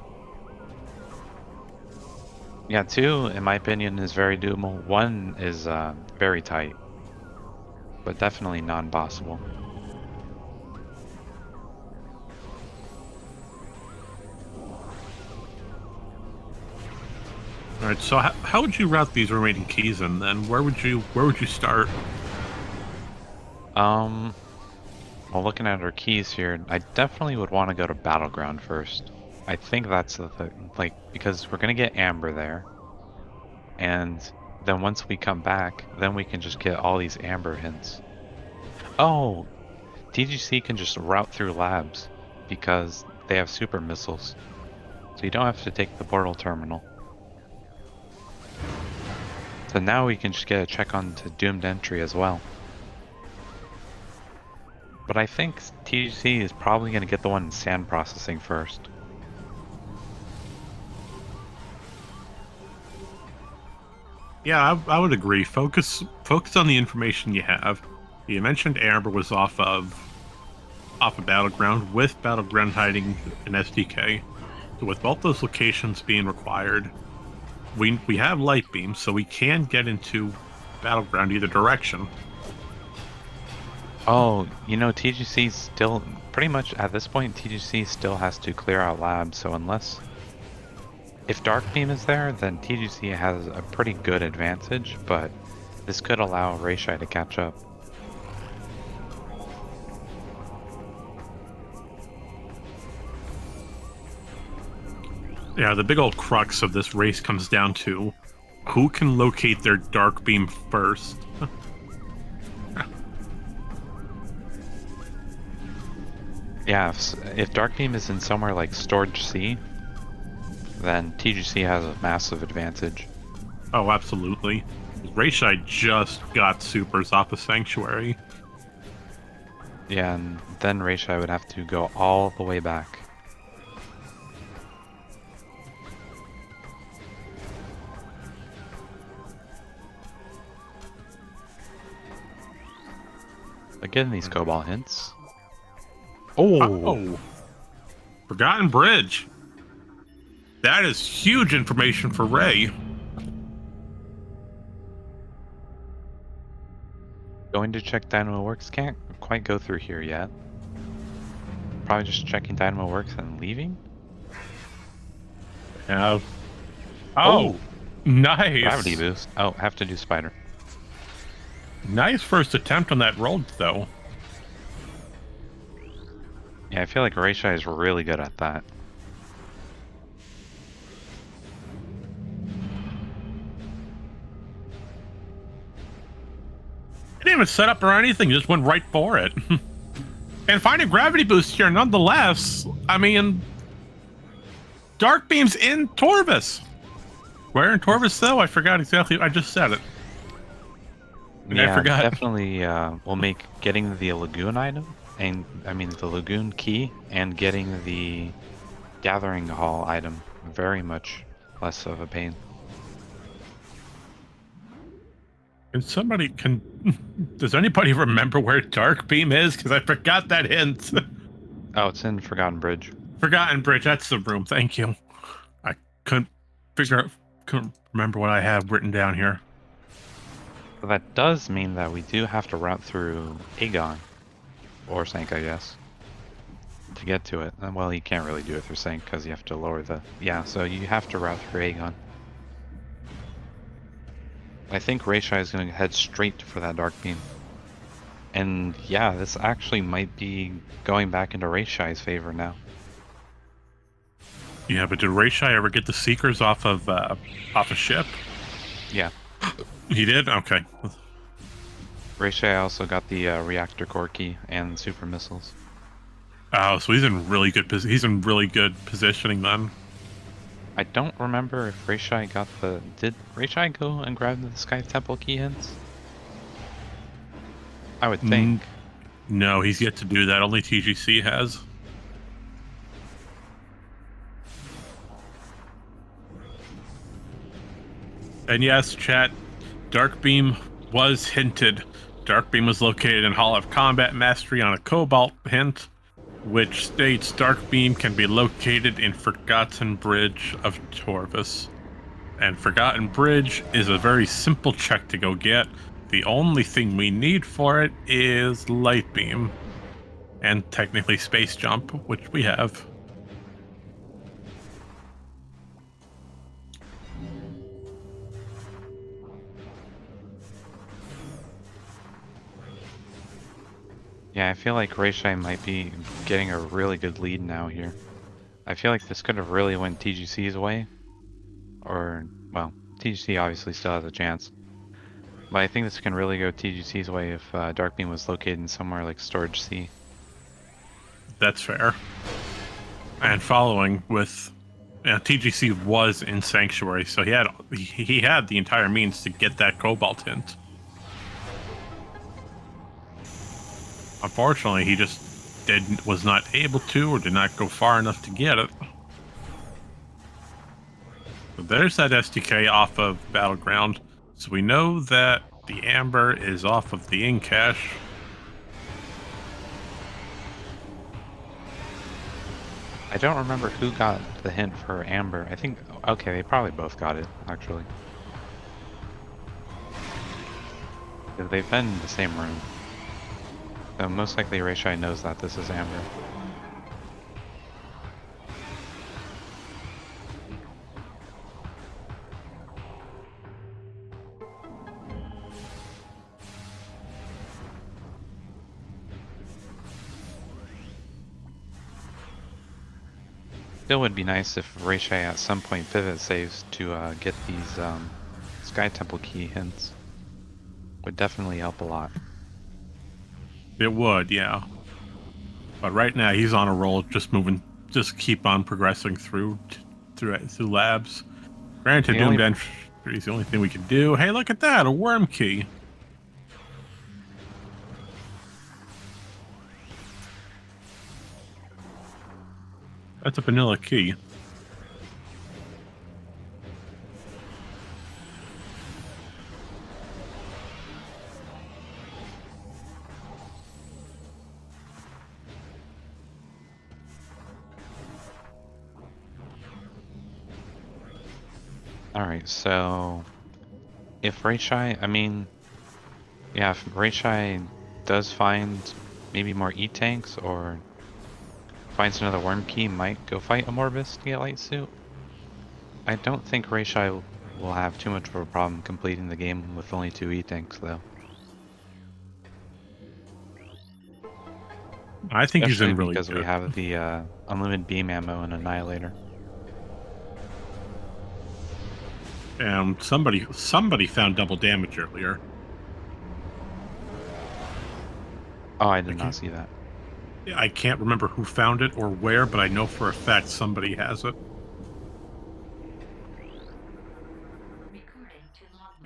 Yeah, 2, in my opinion, is very doable. 1 is very tight, but definitely non-bossable. All right, so how would you route these remaining keys in then? Where would you start? Well, looking at our keys here, I definitely would want to go to Battleground first. I think that's the thing, like, because we're gonna get Amber there, and then once we come back, then we can just get all these Amber hints. Oh, TGC can just route through labs because they have super missiles, so you don't have to take the portal terminal. So now we can just get a check on to Doomed Entry as well. But I think TGC is probably going to get the one in sand processing first. Yeah, I would agree. Focus on the information you have. You mentioned Amber was off of Battleground, with Battleground hiding an SDK. So with both those locations being required, we have light beams, so we can get into Battleground either direction. Oh, you know, TGC still, pretty much at this point, TGC still has to clear out labs, so if Dark Beam is there, then TGC has a pretty good advantage, but this could allow rayshai to catch up. Yeah, the big old crux of this race comes down to who can locate their Dark Beam first. Yeah, if Dark Beam is in somewhere like Storage C, then TGC has a massive advantage. Oh, absolutely. rayshai just got supers off of Sanctuary. Yeah, and then rayshai would have to go all the way back. Again, these Cobalt hints. Oh! Forgotten Bridge. That is huge information for Ray. Going to check Dynamo Works. Can't quite go through here yet. Probably just checking Dynamo Works and leaving. Yeah. Oh, nice. Gravity boost. Oh, have to do Spider. Nice first attempt on that roll, though. Yeah, I feel like rayshai is really good at that. Didn't even set up or anything, just went right for it. And finding gravity boost here, nonetheless. I mean, Dark Beam's in Torvus. Where in Torvus, though? I forgot exactly. I just said it. Yeah, I forgot. Definitely will make getting the Lagoon item, and I mean the Lagoon key, and getting the Gathering Hall item very much less of a pain. Does anybody remember where Dark Beam is? Because I forgot that hint. Oh, it's in Forgotten Bridge. Forgotten Bridge, that's the room. Thank you. I couldn't couldn't remember what I have written down here. But that does mean that we do have to route through Aegon. Or Sank, I guess. To get to it. Well, you can't really do it through Sank because you have to lower the... Yeah, so you have to route through Aegon. I think rayshai is going to head straight for that Dark Beam. And yeah, this actually might be going back into rayshai's favor now. Yeah, but did rayshai ever get the Seekers off a ship? Yeah. He did? Okay. rayshai also got the reactor core key and super missiles. Oh, so he's in really good positioning then. I don't remember if rayshai got the... Did rayshai go and grab the Sky Temple key hints? I would think. No, he's yet to do that. Only TGC has. And yes, chat, Dark Beam was hinted. Dark Beam was located in Hall of Combat Mastery on a Cobalt hint, which states Dark Beam can be located in Forgotten Bridge of Torvus. And Forgotten Bridge is a very simple check to go get. The only thing we need for it is Light Beam. And technically Space Jump, which we have. Yeah, I feel like rayshai might be getting a really good lead now here. I feel like this could have really went TGC's way. Or, well, TGC obviously still has a chance. But I think this can really go TGC's way if Dark Beam was located in somewhere like Storage C. That's fair. And following with... TGC was in Sanctuary, so he had the entire means to get that Cobalt hint. Unfortunately, he just was not able to, or did not go far enough to get it. So there's that SDK off of Battleground. So we know that the Amber is off of the in-cache. I don't remember who got the hint for Amber. I think... Okay, they probably both got it, actually. They've been in the same room. So most likely rayshai knows that this is Amber. Still would be nice if rayshai at some point pivot saves to get these Sky Temple key hints. Would definitely help a lot. It would, yeah. But right now he's on a roll, just keep on progressing through labs. Granted, Doomed Entry is the only thing we can do. Hey, look at that, a worm key. That's a vanilla key. Alright, so if rayshai, yeah, if rayshai does find maybe more E-tanks or finds another worm key, might go fight a Morbus to get light suit. I don't think rayshai will have too much of a problem completing the game with only 2 E-tanks though. I think he's in really because good. We have the unlimited beam ammo and Annihilator. And somebody found double damage earlier. Oh, I did not see that. I can't remember who found it or where, but I know for a fact somebody has it.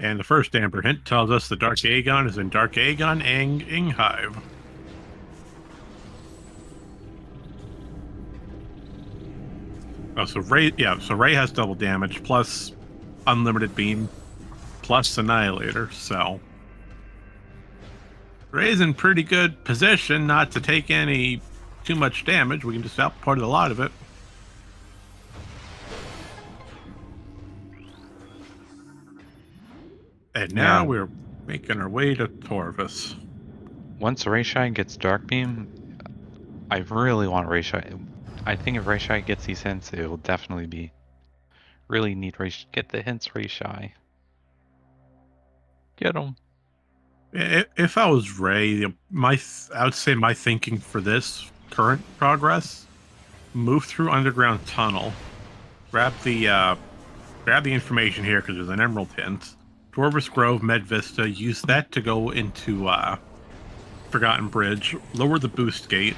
And the first Amber hint tells us the Dark Aegon is in Dark Aegon and Inghive. Oh, so Ray has double damage plus unlimited beam plus Annihilator, so Ray's in pretty good position not to take any too much damage. We can just output a lot of it. And now we're making our way to Torvus. Once rayshai gets Dark Beam, I really want rayshai. I think if rayshai gets these hints, it will definitely be really neat. Get the hints, rayshai. Get them. If I was Ray, I would say my thinking for this current progress: move through underground tunnel, grab the information here because there's an emerald hint. Dwarvis Grove, Med Vista, use that to go into Forgotten Bridge, lower the boost gate.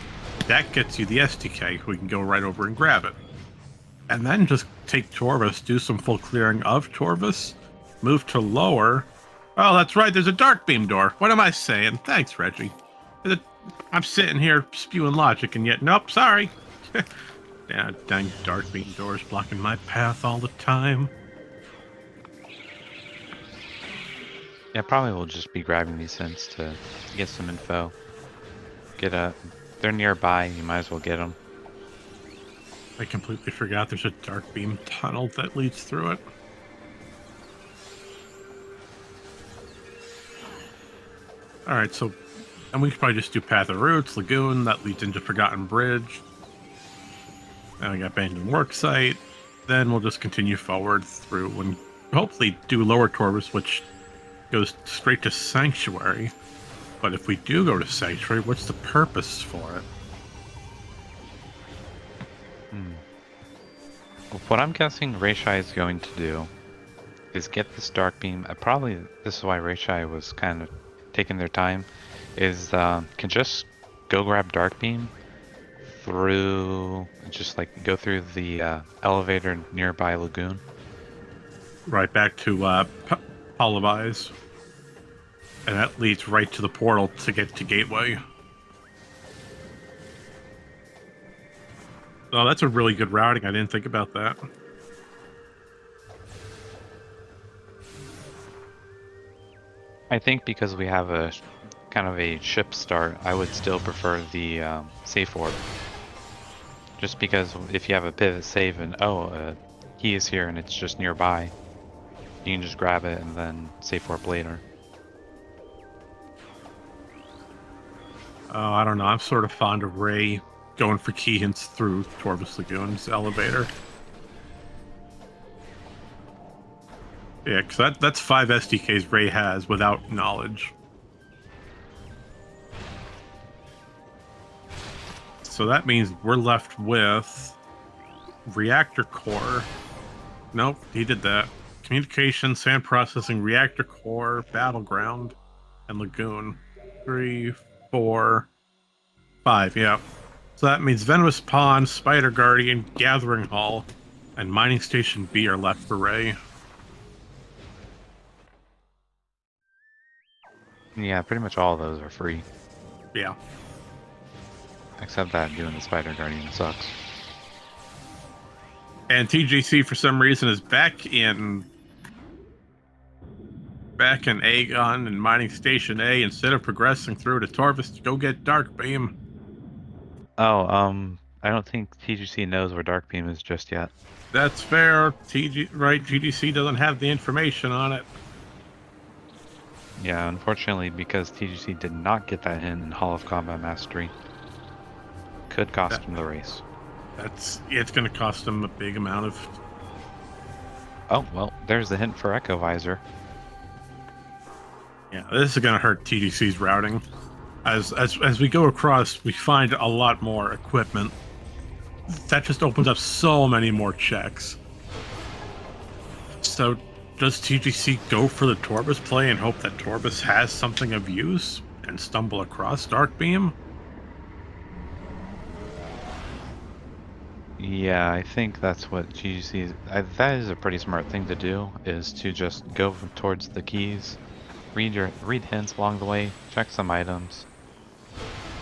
That gets you the STK. We can go right over and grab it. And then just take Torvus, do some full clearing of Torvus, move to lower. Oh, that's right, there's a dark beam door. What am I saying? Thanks, Reggie. I'm sitting here spewing logic, and yet, nope, sorry. Yeah, dang dark beam doors blocking my path all the time. Yeah, probably we'll just be grabbing these hints to get some info. They're nearby, you might as well get them. I completely forgot there's a dark beam tunnel that leads through it. Alright, so, and we could probably just do Path of Roots, Lagoon, that leads into Forgotten Bridge. Then we got Abandoned Worksite. Then we'll just continue forward through and hopefully do Lower Torvus, which goes straight to Sanctuary. But if we do go to Sanctuary, what's the purpose for it? Well, what I'm guessing rayshai is going to do is get this Dark Beam. Probably this is why rayshai was kind of taking their time, is can just go grab Dark Beam through, just like go through the elevator nearby Lagoon. Right back to Polyvise. And that leads right to the portal to get to Gateway. Oh, that's a really good routing. I didn't think about that. I think because we have a kind of a ship start, I would still prefer the safe orb. Just because if you have a pivot save and key is here and it's just nearby, you can just grab it and then safe orb later. Oh, I don't know. I'm sort of fond of Ray going for key hints through Torvus Lagoon's elevator. Yeah, because that's 5 SDKs Ray has without knowledge. So that means we're left with Reactor Core. Nope, he did that. Communication, Sand Processing, Reactor Core, Battleground, and Lagoon. 3, 4, 5, yeah. So that means Venomous Pond, Spider Guardian, Gathering Hall, and Mining Station B are left for Ray. Yeah, pretty much all of those are free. Yeah. Except that doing the Spider Guardian sucks. And TGC for some reason is back in Aegon and Mining Station A instead of progressing through to Torvus to go get Dark Beam. Oh, I don't think TGC knows where Dark Beam is just yet. That's fair. GDC doesn't have the information on it. Yeah, unfortunately, because TGC did not get that hint in Hall of Combat Mastery, could cost him the race. It's going to cost him a big amount of... Oh, well, there's the hint for Echo Visor. Yeah, this is going to hurt TGC's routing. As we go across, we find a lot more equipment. That just opens up so many more checks. So, does TGC go for the Torvus play and hope that Torvus has something of use and stumble across Dark Beam? Yeah, I think that's what TGC is. That is a pretty smart thing to do, is to just go towards the keys, read hints along the way, check some items,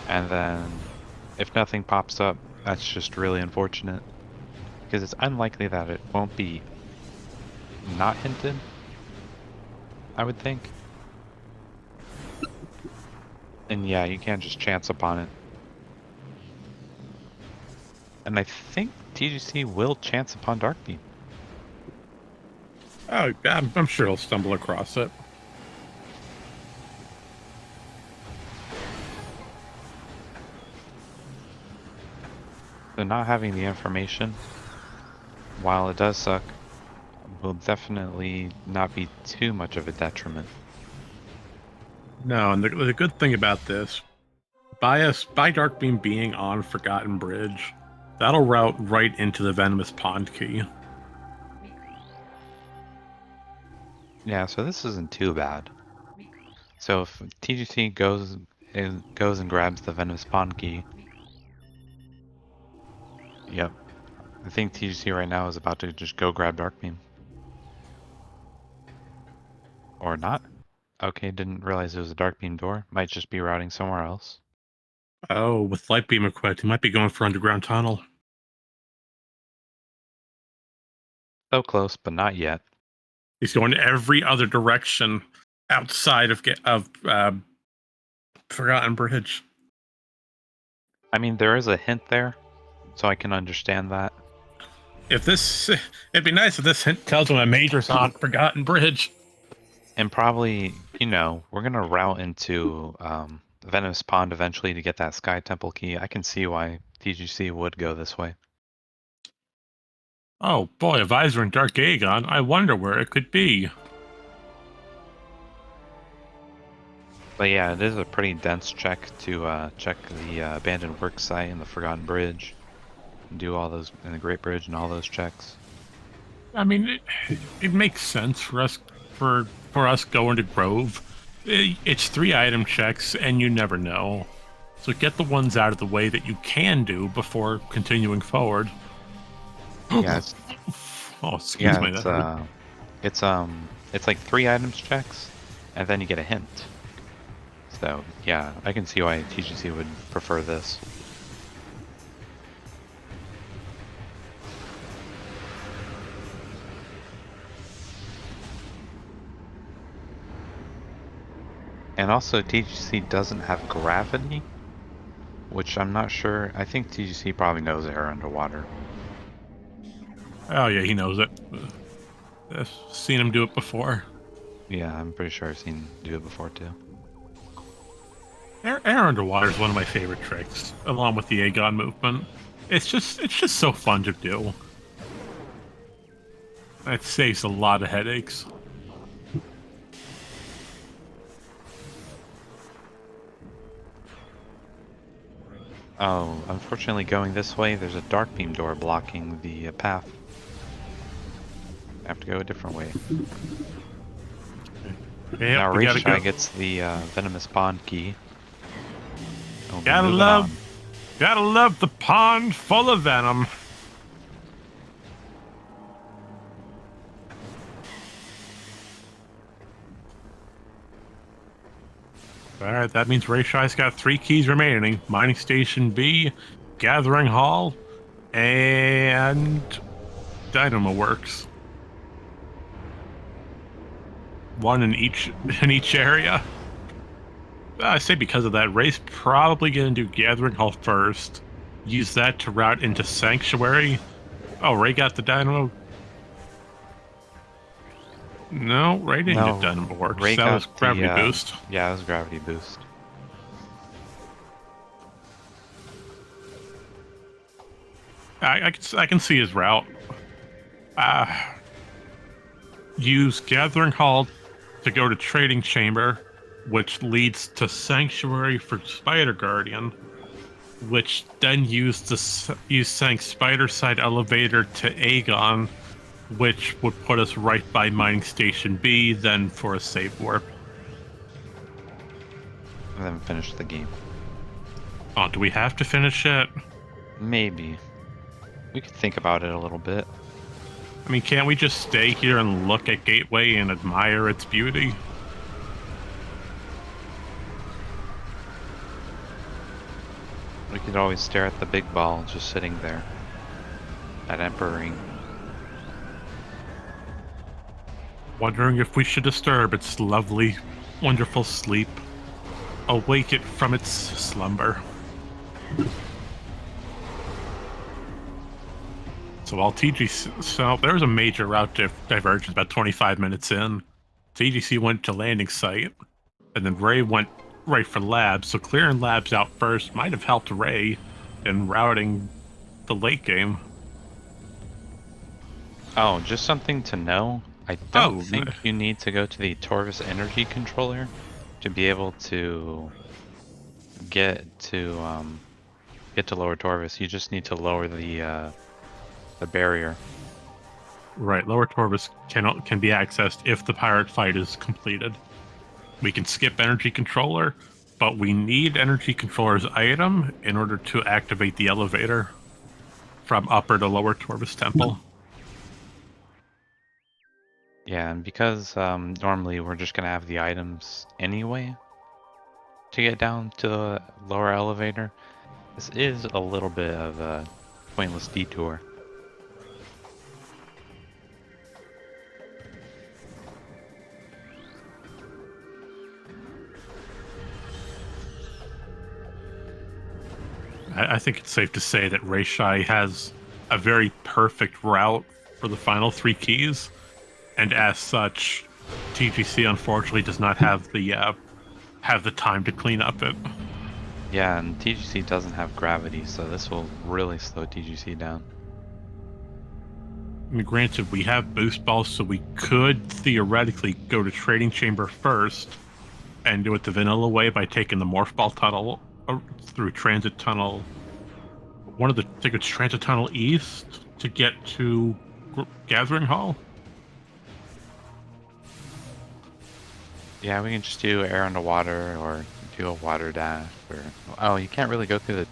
and then if nothing pops up, that's just really unfortunate, because it's unlikely that it won't be not hinted, I would think. And yeah, you can't just chance upon it. And I think TGC will chance upon Dark Beam. Oh, I'm sure he'll stumble across it. So not having the information, while it does suck, will definitely not be too much of a detriment. No, and the good thing about this, by Darkbeam being on Forgotten Bridge, that'll route right into the Venomous Pond key. Yeah, so this isn't too bad. So if TGC goes and grabs the Venomous Pond key, yep. I think TGC right now is about to just go grab Dark Beam. Or not. Okay, didn't realize it was a Dark Beam door. Might just be routing somewhere else. Oh, with Light Beam equipped, he might be going for Underground Tunnel. So close, but not yet. He's going every other direction outside of Forgotten Bridge. I mean, there is a hint there, so I can understand that. It'd be nice if this hint tells him a major's on Forgotten Bridge. And probably, you know, we're going to route into Venomous Pond eventually to get that Sky Temple key. I can see why TGC would go this way. Oh boy, a visor in Dark Aegon. I wonder where it could be. But yeah, it is a pretty dense check to check the abandoned work site and the Forgotten Bridge. And do all those, and the Great Bridge and all those checks. I mean, it makes sense for us going to Grove. It's 3 item checks, and you never know. So get the ones out of the way that you can do before continuing forward. Yeah, oh, excuse me. It's like 3 items checks, and then you get a hint. So yeah, I can see why TGC would prefer this. And also TGC doesn't have gravity, which I'm not sure. I think TGC probably knows air underwater. Oh yeah, he knows it. I've seen him do it before. Yeah, I'm pretty sure I've seen him do it before too. Air underwater is one of my favorite tricks, along with the Aegon movement. It's just so fun to do. It saves a lot of headaches. Oh, unfortunately going this way, there's a Dark Beam door blocking the path. I have to go a different way. Yep, now rayshai gets the Venomous Pond key. Gotta love the pond full of venom. Alright, that means rayshai's got 3 keys remaining. Mining Station B, Gathering Hall, and Dynamo Works. 1 in each area. I say because of that, Ray's probably going to do Gathering Hall first. Use that to route into Sanctuary. Oh, Ray got the Dynamo. No, Ray didn't get Dynamo Works. That was Gravity Boost. Yeah, that was Gravity Boost. I can see his route. Use Gathering Hall to go to Trading Chamber, which leads to Sanctuary for Spider Guardian, which then use Spider Side Elevator to Aegon, which would put us right by Mining Station B, then for a save warp. And then finish the game. Oh, do we have to finish it? Maybe. We could think about it a little bit. I mean, can't we just stay here and look at Gateway and admire its beauty? We could always stare at the big ball just sitting there. At Emperor Ring. Wondering if we should disturb its lovely, wonderful sleep. awake it from its slumber. So while TGC, so there was a major route divergence about 25 minutes in. TGC went to landing site, and then Ray went right for labs. So clearing labs out first might have helped Ray in routing the late game. Oh, just something to know. I don't Oh, think you need to go to the Torvis energy controller to be able to get to Lower Torvis. You just need to lower the barrier. right. Lower Torvis can be accessed if the pirate fight is completed. We can skip energy controller, but we need energy controller's item in order to activate the elevator from upper to lower Torvis Temple. Yeah, and because normally we're just gonna have the items anyway to get down to the lower elevator, this is a little bit of a pointless detour. I think it's safe to say that rayshai has a very perfect route for the final 3 keys, and as such, TGC unfortunately does not have the time to clean up it. Yeah, and TGC doesn't have gravity, so this will really slow TGC down. I mean, granted, we have boost balls, so we could theoretically go to Trading Chamber first and do it the vanilla way by taking the Morph Ball tunnel through Transit Tunnel. One of the tickets, Transit Tunnel East, to get to Gathering Hall. Yeah, we can just do air underwater or do a water dash. Or oh, you can't really go through the.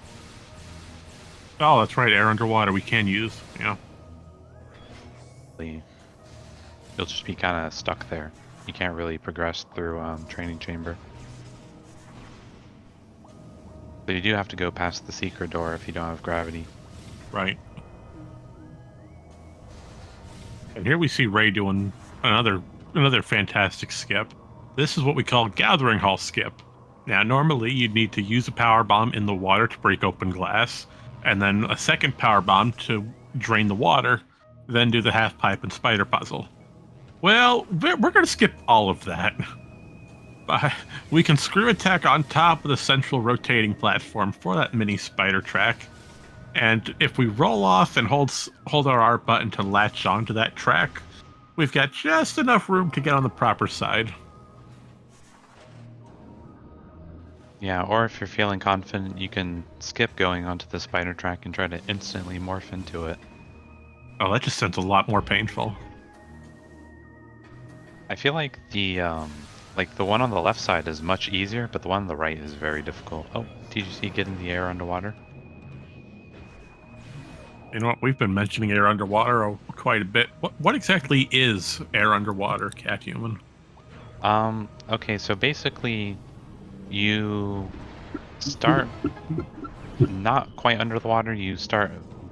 Oh, that's right, air underwater we can use. Yeah. You'll just be kind of stuck there. You can't really progress through training chamber. But you do have to go past the secret door if you don't have gravity. Right. And here we see Ray doing another fantastic skip. This is what we call Gathering Hall skip. Now, normally you'd need to use a power bomb in the water to break open glass, and then a second power bomb to drain the water, then do the half pipe and spider puzzle. Well, we're going to skip all of that. We can screw attack on top of the central rotating platform for that mini spider track. And if we roll off and hold our R button to latch onto that track, we've got just enough room to get on the proper side. Yeah, or if you're feeling confident, you can skip going onto the spider track and try to instantly morph into it. Oh, that just sounds a lot more painful. I feel like the one on the left side is much easier, but the one on the right is very difficult. Oh, did you see getting the air underwater? You know what? We've been mentioning air underwater quite a bit. What exactly is air underwater, Cat Human? Okay, so basically you start not quite under the water. You start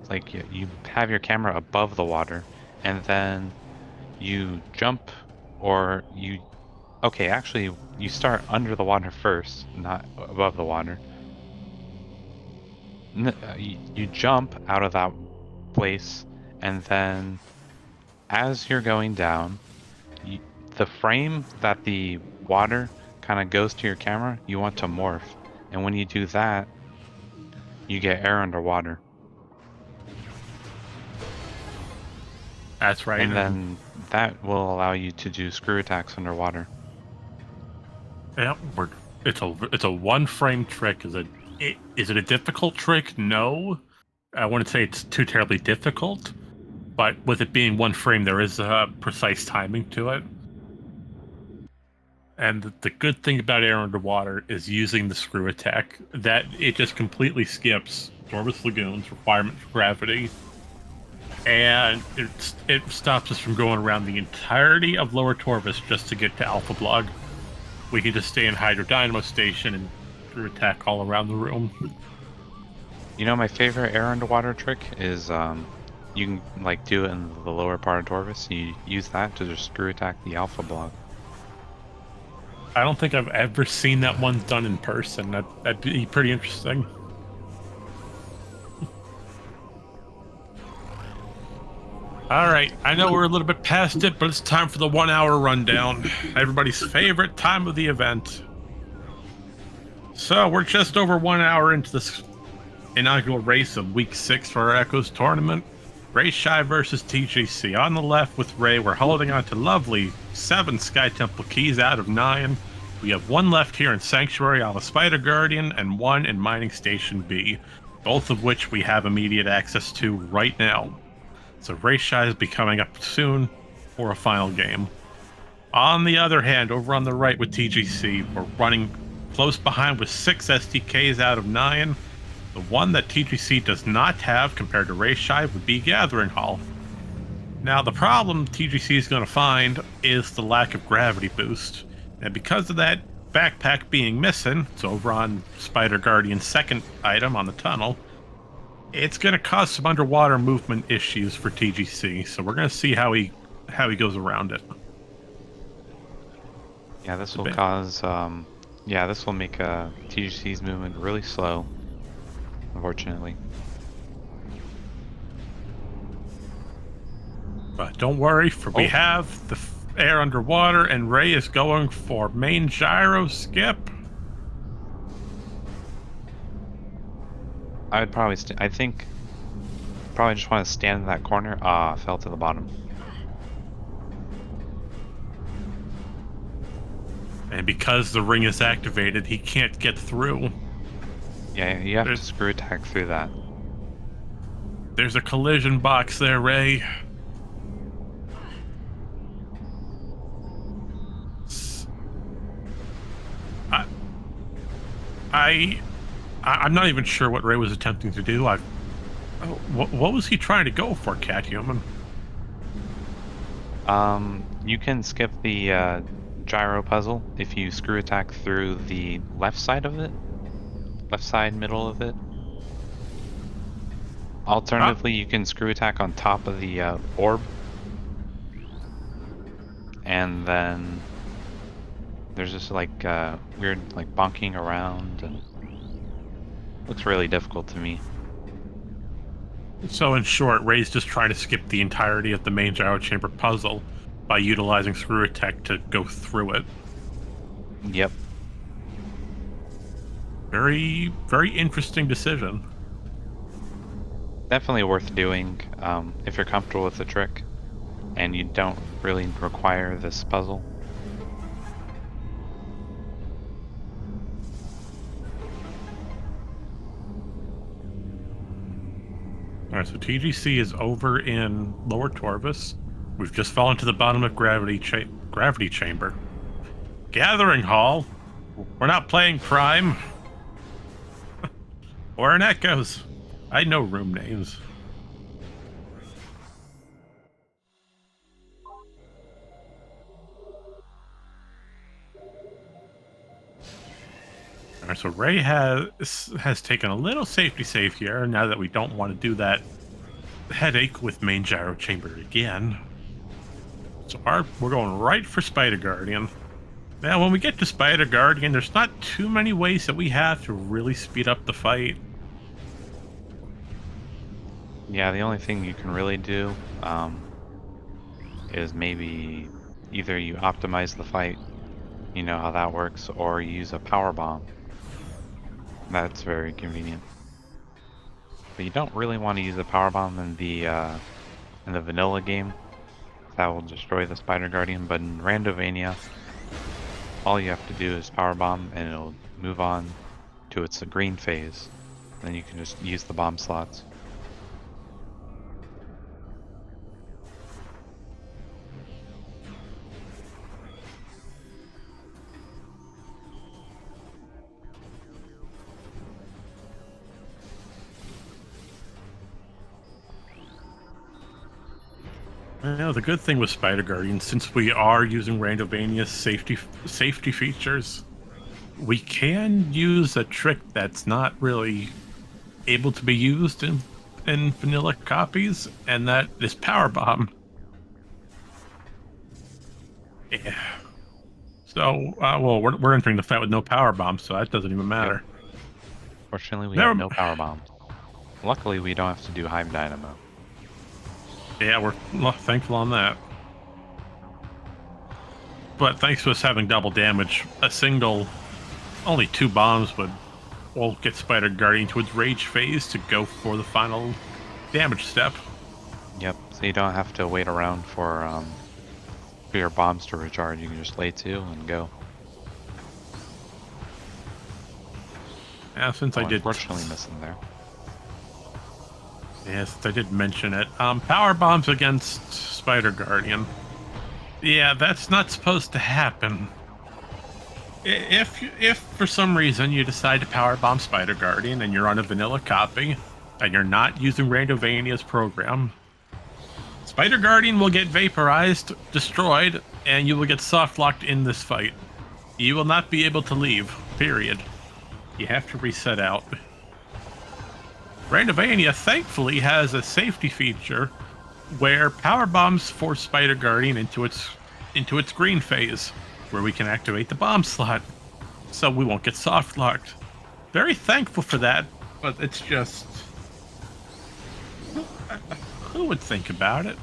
like you have your camera above the water, and then you jump, or you okay, actually you start under the water first, not above the water. You jump out of that place, and then as you're going down, the frame that the water kind of goes to your camera, you want to morph, and when you do that, you get air underwater. That's right. And then that will allow you to do screw attacks underwater. Yeah, it's a one frame trick. Is it a difficult trick? No, I wouldn't say it's too terribly difficult, but with it being one frame, there is a precise timing to it. And the good thing about air underwater is using the screw attack, that it just completely skips Dormous Lagoon's requirement for gravity, and it stops us from going around the entirety of Lower Torvis just to get to Alpha Blog. We can just stay in Hydro Dynamo Station and screw attack all around the room. You know, my favorite air underwater trick is you can like do it in the lower part of Torvis. You use that to just screw attack the Alpha Blog. I don't think I've ever seen that one done in person. That'd be pretty interesting. All right, I know we're a little bit past it, but it's time for the 1 hour rundown. Everybody's favorite time of the event. So we're just over 1 hour into this inaugural race of week 6 for our Echoes tournament. Rayshai versus TGC. On the left with Ray, we're holding on to lovely 7 Sky Temple keys out of 9. We have 1 left here in Sanctuary on the Spider Guardian and 1 in Mining Station B, both of which we have immediate access to right now. So Rayshai is be coming up soon for a final game. On the other hand, over on the right with TGC, we're running close behind with 6 STKs out of 9. The one that TGC does not have compared to Rayshai would be Gathering Hall. Now, the problem TGC is going to find is the lack of gravity boost. And because of that backpack being missing, it's over on Spider Guardian's second item on the tunnel, it's going to cause some underwater movement issues for TGC. So we're going to see how he goes around it. Yeah, this will cause, this will make TGC's movement really slow, unfortunately. But don't worry, for we have the air underwater, and Ray is going for main gyro skip. I would probably, I think, probably just want to stand in that corner. Ah, fell to the bottom. And because the ring is activated, he can't get through. Yeah, you have to screw attack through that. There's a collision box there, Ray. I'm not even sure what Ray was attempting to do. What was he trying to go for, Cat Human? You can skip the gyro puzzle if you screw attack through the left side of it. Left side, middle of it. Alternatively, you can screw attack on top of the orb. And then there's just like weird like bonking around, and looks really difficult to me. So in short, Ray's just trying to skip the entirety of the main gyro chamber puzzle by utilizing screw attack to go through it. Yep. Very, very interesting decision. Definitely worth doing if you're comfortable with the trick and you don't really require this puzzle. Alright, so TGC is over in Lower Torvus. We've just fallen to the bottom of Gravity Chamber. Gathering Hall? We're not playing Prime. Or in Echoes. I know room names. Alright, so Ray has taken a little safety save here now that we don't want to do that headache with main gyro chamber again. So we're going right for Spider Guardian. Now, when we get to Spider Guardian, there's not too many ways that we have to really speed up the fight. Yeah, the only thing you can really do is maybe either you optimize the fight, you know how that works, or you use a power bomb. That's very convenient. But you don't really want to use a power bomb in the vanilla game. That will destroy the Spider Guardian. But in Randomania, all you have to do is power bomb, and it'll move on to its green phase. Then you can just use the bomb slots. Well, the good thing with Spider Guardian, since we are using Randomania's safety features, we can use a trick that's not really able to be used in vanilla copies, and that is Power Bomb. Yeah. So, well, we're entering the fight with no power bombs, so that doesn't even Yep. matter. Fortunately, we Never, have no power bombs. Luckily, we don't have to do Hive Dynamo. yeah, we're thankful on that. But thanks to us having double damage, only 2 bombs will get Spider Guardian to its rage phase to go for the final damage step. Yep, so you don't have to wait around for your bombs to recharge. You can just lay 2 and go. Yeah, since I did. Unfortunately missing there. Yes, I did mention it. Power bombs against Spider Guardian. Yeah, that's not supposed to happen. If for some reason you decide to power bomb Spider Guardian and you're on a vanilla copy and you're not using Randomania's program, Spider Guardian will get vaporized, destroyed, and you will get soft locked in this fight. You will not be able to leave. Period. You have to reset out. Randomania thankfully has a safety feature where power bombs force Spider Guardian into its green phase, where we can activate the bomb slot, so we won't get soft locked. Very thankful for that, but it's just who would think about it?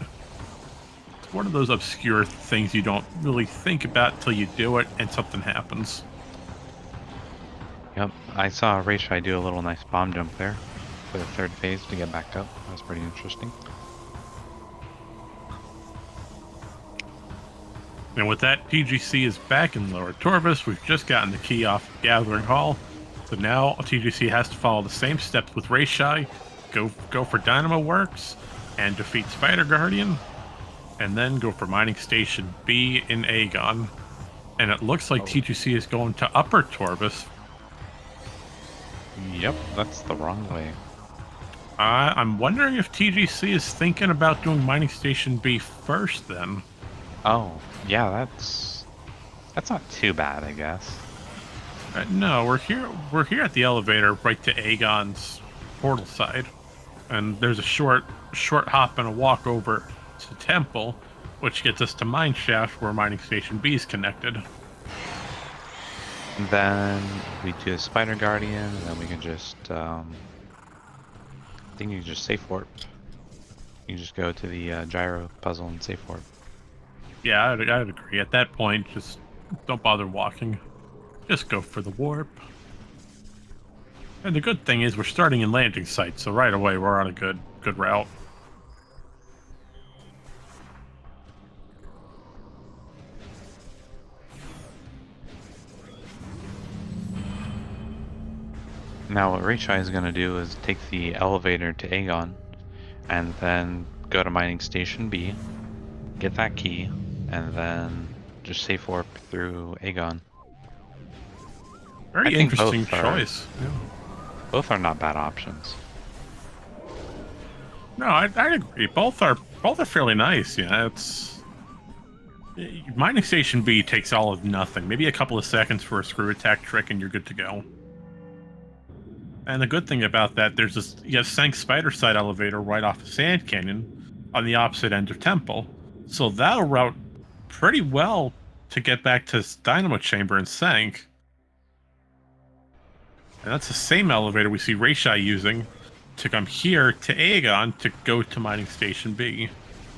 It's one of those obscure things you don't really think about till you do it, and something happens. Yep, I saw rayshai do a little nice bomb jump there for the 3rd phase to get back up. That was pretty interesting. And with that, TGC is back in Lower Torvis. We've just gotten the key off Gathering Hall. So now TGC has to follow the same steps with rayshai, go for Dynamo Works, and defeat Spider Guardian, and then go for Mining Station B in Aegon. And it looks like TGC is going to Upper Torvis. Yep, that's the wrong way. I'm wondering if TGC is thinking about doing Mining Station B first then. Oh, yeah, that's not too bad, I guess. No, we're here at the elevator right to Aegon's portal side. And there's a short hop and a walk over to Temple, which gets us to Mine Shaft where Mining Station B is connected. And then we do the Spider Guardian, and then we can just I think you can just safe warp. You can just go to the gyro puzzle and safe warp. Yeah, I'd agree. At that point, just don't bother walking. Just go for the warp. And the good thing is we're starting in landing site, so right away we're on a good route. Now what rayshai is going to do is take the elevator to Aegon, and then go to Mining Station B, get that key, and then just safe warp through Aegon. Very interesting choice. Both are not bad options. No, I agree. Both are fairly nice. Yeah, it's Mining Station B takes all of nothing. Maybe a couple of seconds for a screw attack trick, and you're good to go. And the good thing about that, you have Sank Spider Side elevator right off of Sand Canyon on the opposite end of Temple. So that'll route pretty well to get back to Dynamo Chamber and Sank. And that's the same elevator we see rayshai using to come here to Aegon to go to Mining Station B.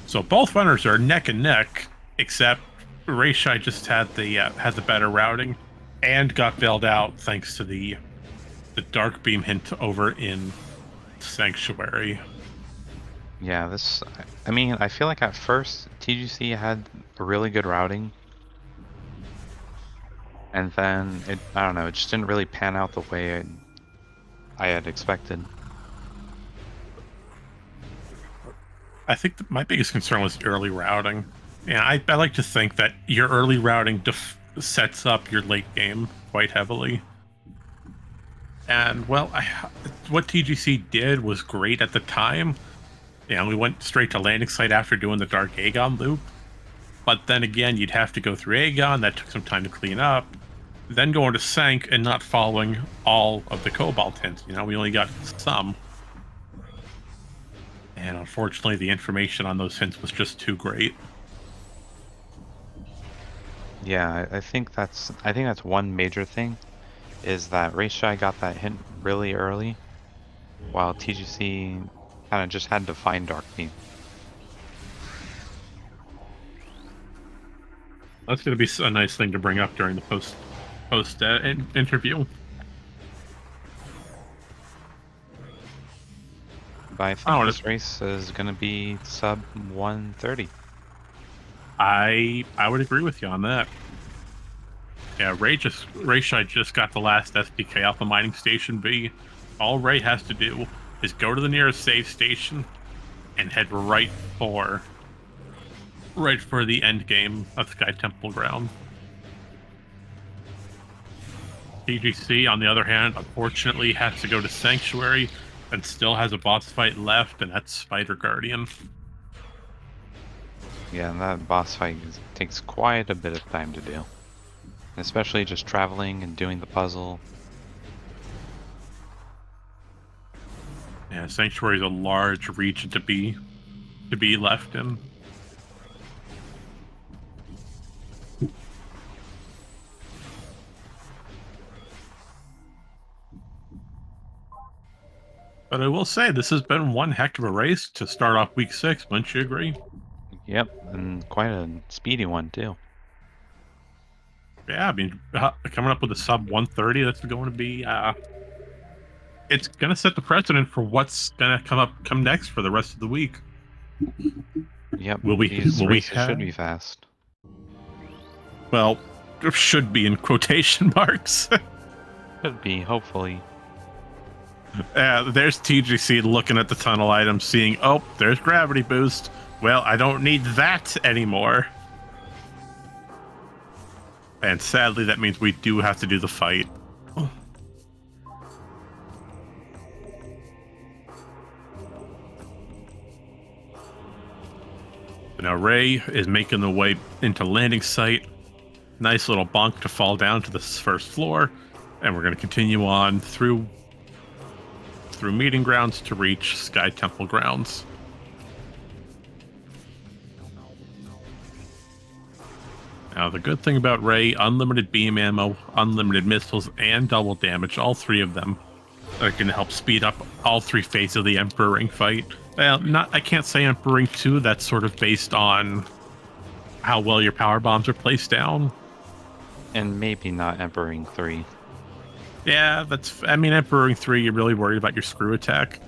So both runners are neck and neck, except rayshai just had has the better routing and got bailed out thanks to the Dark Beam hint over in Sanctuary. Yeah, I mean, I feel like at first TGC had a really good routing, and then I don't know, it just didn't really pan out the way I had expected. I think my biggest concern was early routing. Yeah, I like to think that your early routing sets up your late game quite heavily. And, well, what TGC did was great at the time. Yeah, we went straight to landing site after doing the Dark Aegon loop. But then again, you'd have to go through Aegon. That took some time to clean up. Then going to Sank and not following all of the Cobalt hints. You know, we only got some. And unfortunately, the information on those hints was just too great. Yeah, I think that's one major thing is that rayshai got that hint really early, while TGC kind of just had to find Dark Beam. That's going to be a nice thing to bring up during the post interview. But I think this race is going to be sub 130. I would agree with you on that. Yeah, Rayshai just got the last SDK off the mining station B. All Ray has to do is go to the nearest save station and head right for the end game of Sky Temple Ground. TGC, on the other hand, unfortunately has to go to Sanctuary and still has a boss fight left, and that's Spider Guardian. Yeah, and that boss fight takes quite a bit of time to do. Especially just traveling and doing the puzzle. Yeah, Sanctuary is a large region to be left in. But I will say, this has been one heck of a race to start off week 6, wouldn't you agree? Yep, and quite a speedy one, too. Yeah, I mean, coming up with a sub 130, that's going to be... it's going to set the precedent for what's going to come next for the rest of the week. Yep, these races should be fast. Well, should be in quotation marks. Should be, hopefully. There's TGC looking at the tunnel item, seeing, oh, there's gravity boost. Well, I don't need that anymore. And sadly, that means we do have to do the fight. Now Ray is making the way into landing site. Nice little bonk to fall down to the first floor. And we're going to continue on through meeting grounds to reach Sky Temple grounds. Now, the good thing about Ray, unlimited beam ammo, unlimited missiles, and double damage, all three of them are going to help speed up all three phases of the Emperor Ring fight. Well, I can't say Emperor Ring 2, that's sort of based on how well your power bombs are placed down. And maybe not Emperor Ring 3. Yeah, Emperor Ring 3, you're really worried about your screw attack.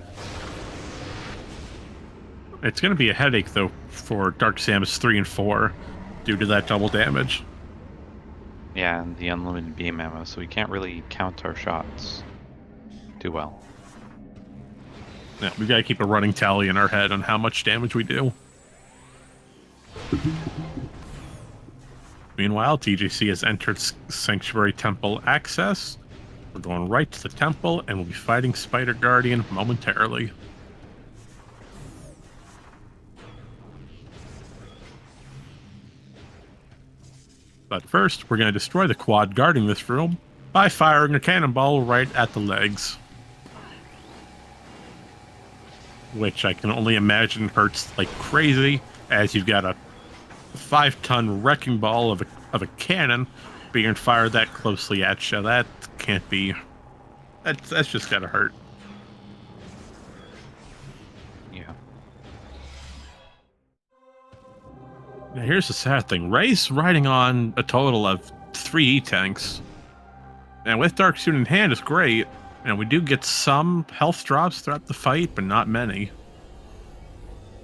It's going to be a headache, though, for Dark Samus 3 and 4, due to that double damage. Yeah, and the unlimited beam ammo, so we can't really count our shots too well. Yeah, we've got to keep a running tally in our head on how much damage we do. Meanwhile, TGC has entered Sanctuary Temple access. We're going right to the temple, and we'll be fighting Spider Guardian momentarily. But first, we're going to destroy the quad guarding this room by firing a cannonball right at the legs. Which I can only imagine hurts like crazy, as you've got a 5-ton wrecking ball of a cannon being fired that closely at you. That can't be... That's just gotta hurt. Yeah. Now here's the sad thing. Ray's riding on a total of 3 E-tanks. And with Dark Suit in hand, it's great. And we do get some health drops throughout the fight, but not many.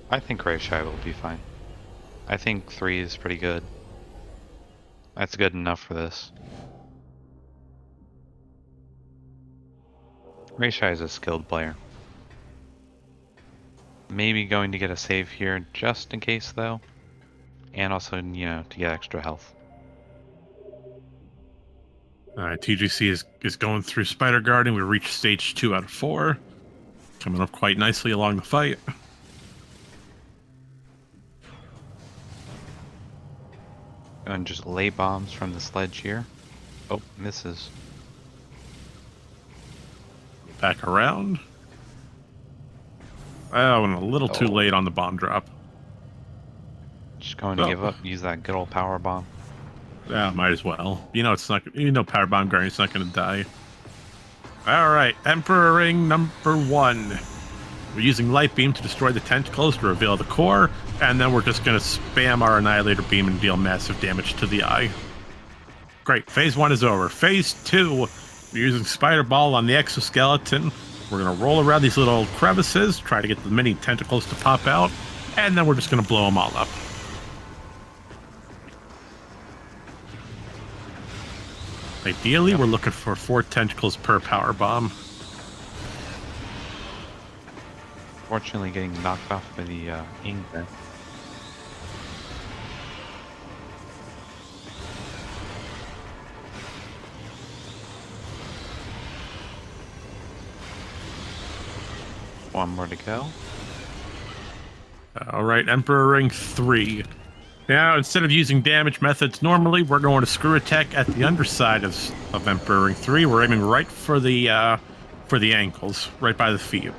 I think rayshai will be fine. I think 3 is pretty good. That's good enough for this. Rayshai is a skilled player. Maybe going to get a save here just in case, though. And also, you know, to get extra health. Alright, TGC is going through Spider Guardian. We reached stage 2 out of 4. Coming up quite nicely along the fight. And just lay bombs from the sledge here. Oh, misses. Back around. Oh, and a little too late on the bomb drop. Just going to give up. Use that good old power bomb. Yeah, might as well. You know, it's not. You know, Power Bomb Guardian's not going to die. All right, Emperor Ring number 1. We're using Light Beam to destroy the tentacles to reveal the core, and then we're just going to spam our Annihilator Beam and deal massive damage to the eye. Great, phase 1 is over. Phase 2, we're using Spider Ball on the exoskeleton. We're going to roll around these little crevices, try to get the mini tentacles to pop out, and then we're just going to blow them all up. Ideally, we're looking for 4 tentacles per power bomb. Fortunately, getting knocked off by the ink there. One more to go. All right, Emperor Ring 3. Now, instead of using damage methods normally, we're going to screw attack at the underside of Emperor Ring 3. We're aiming right for the ankles, right by the feet.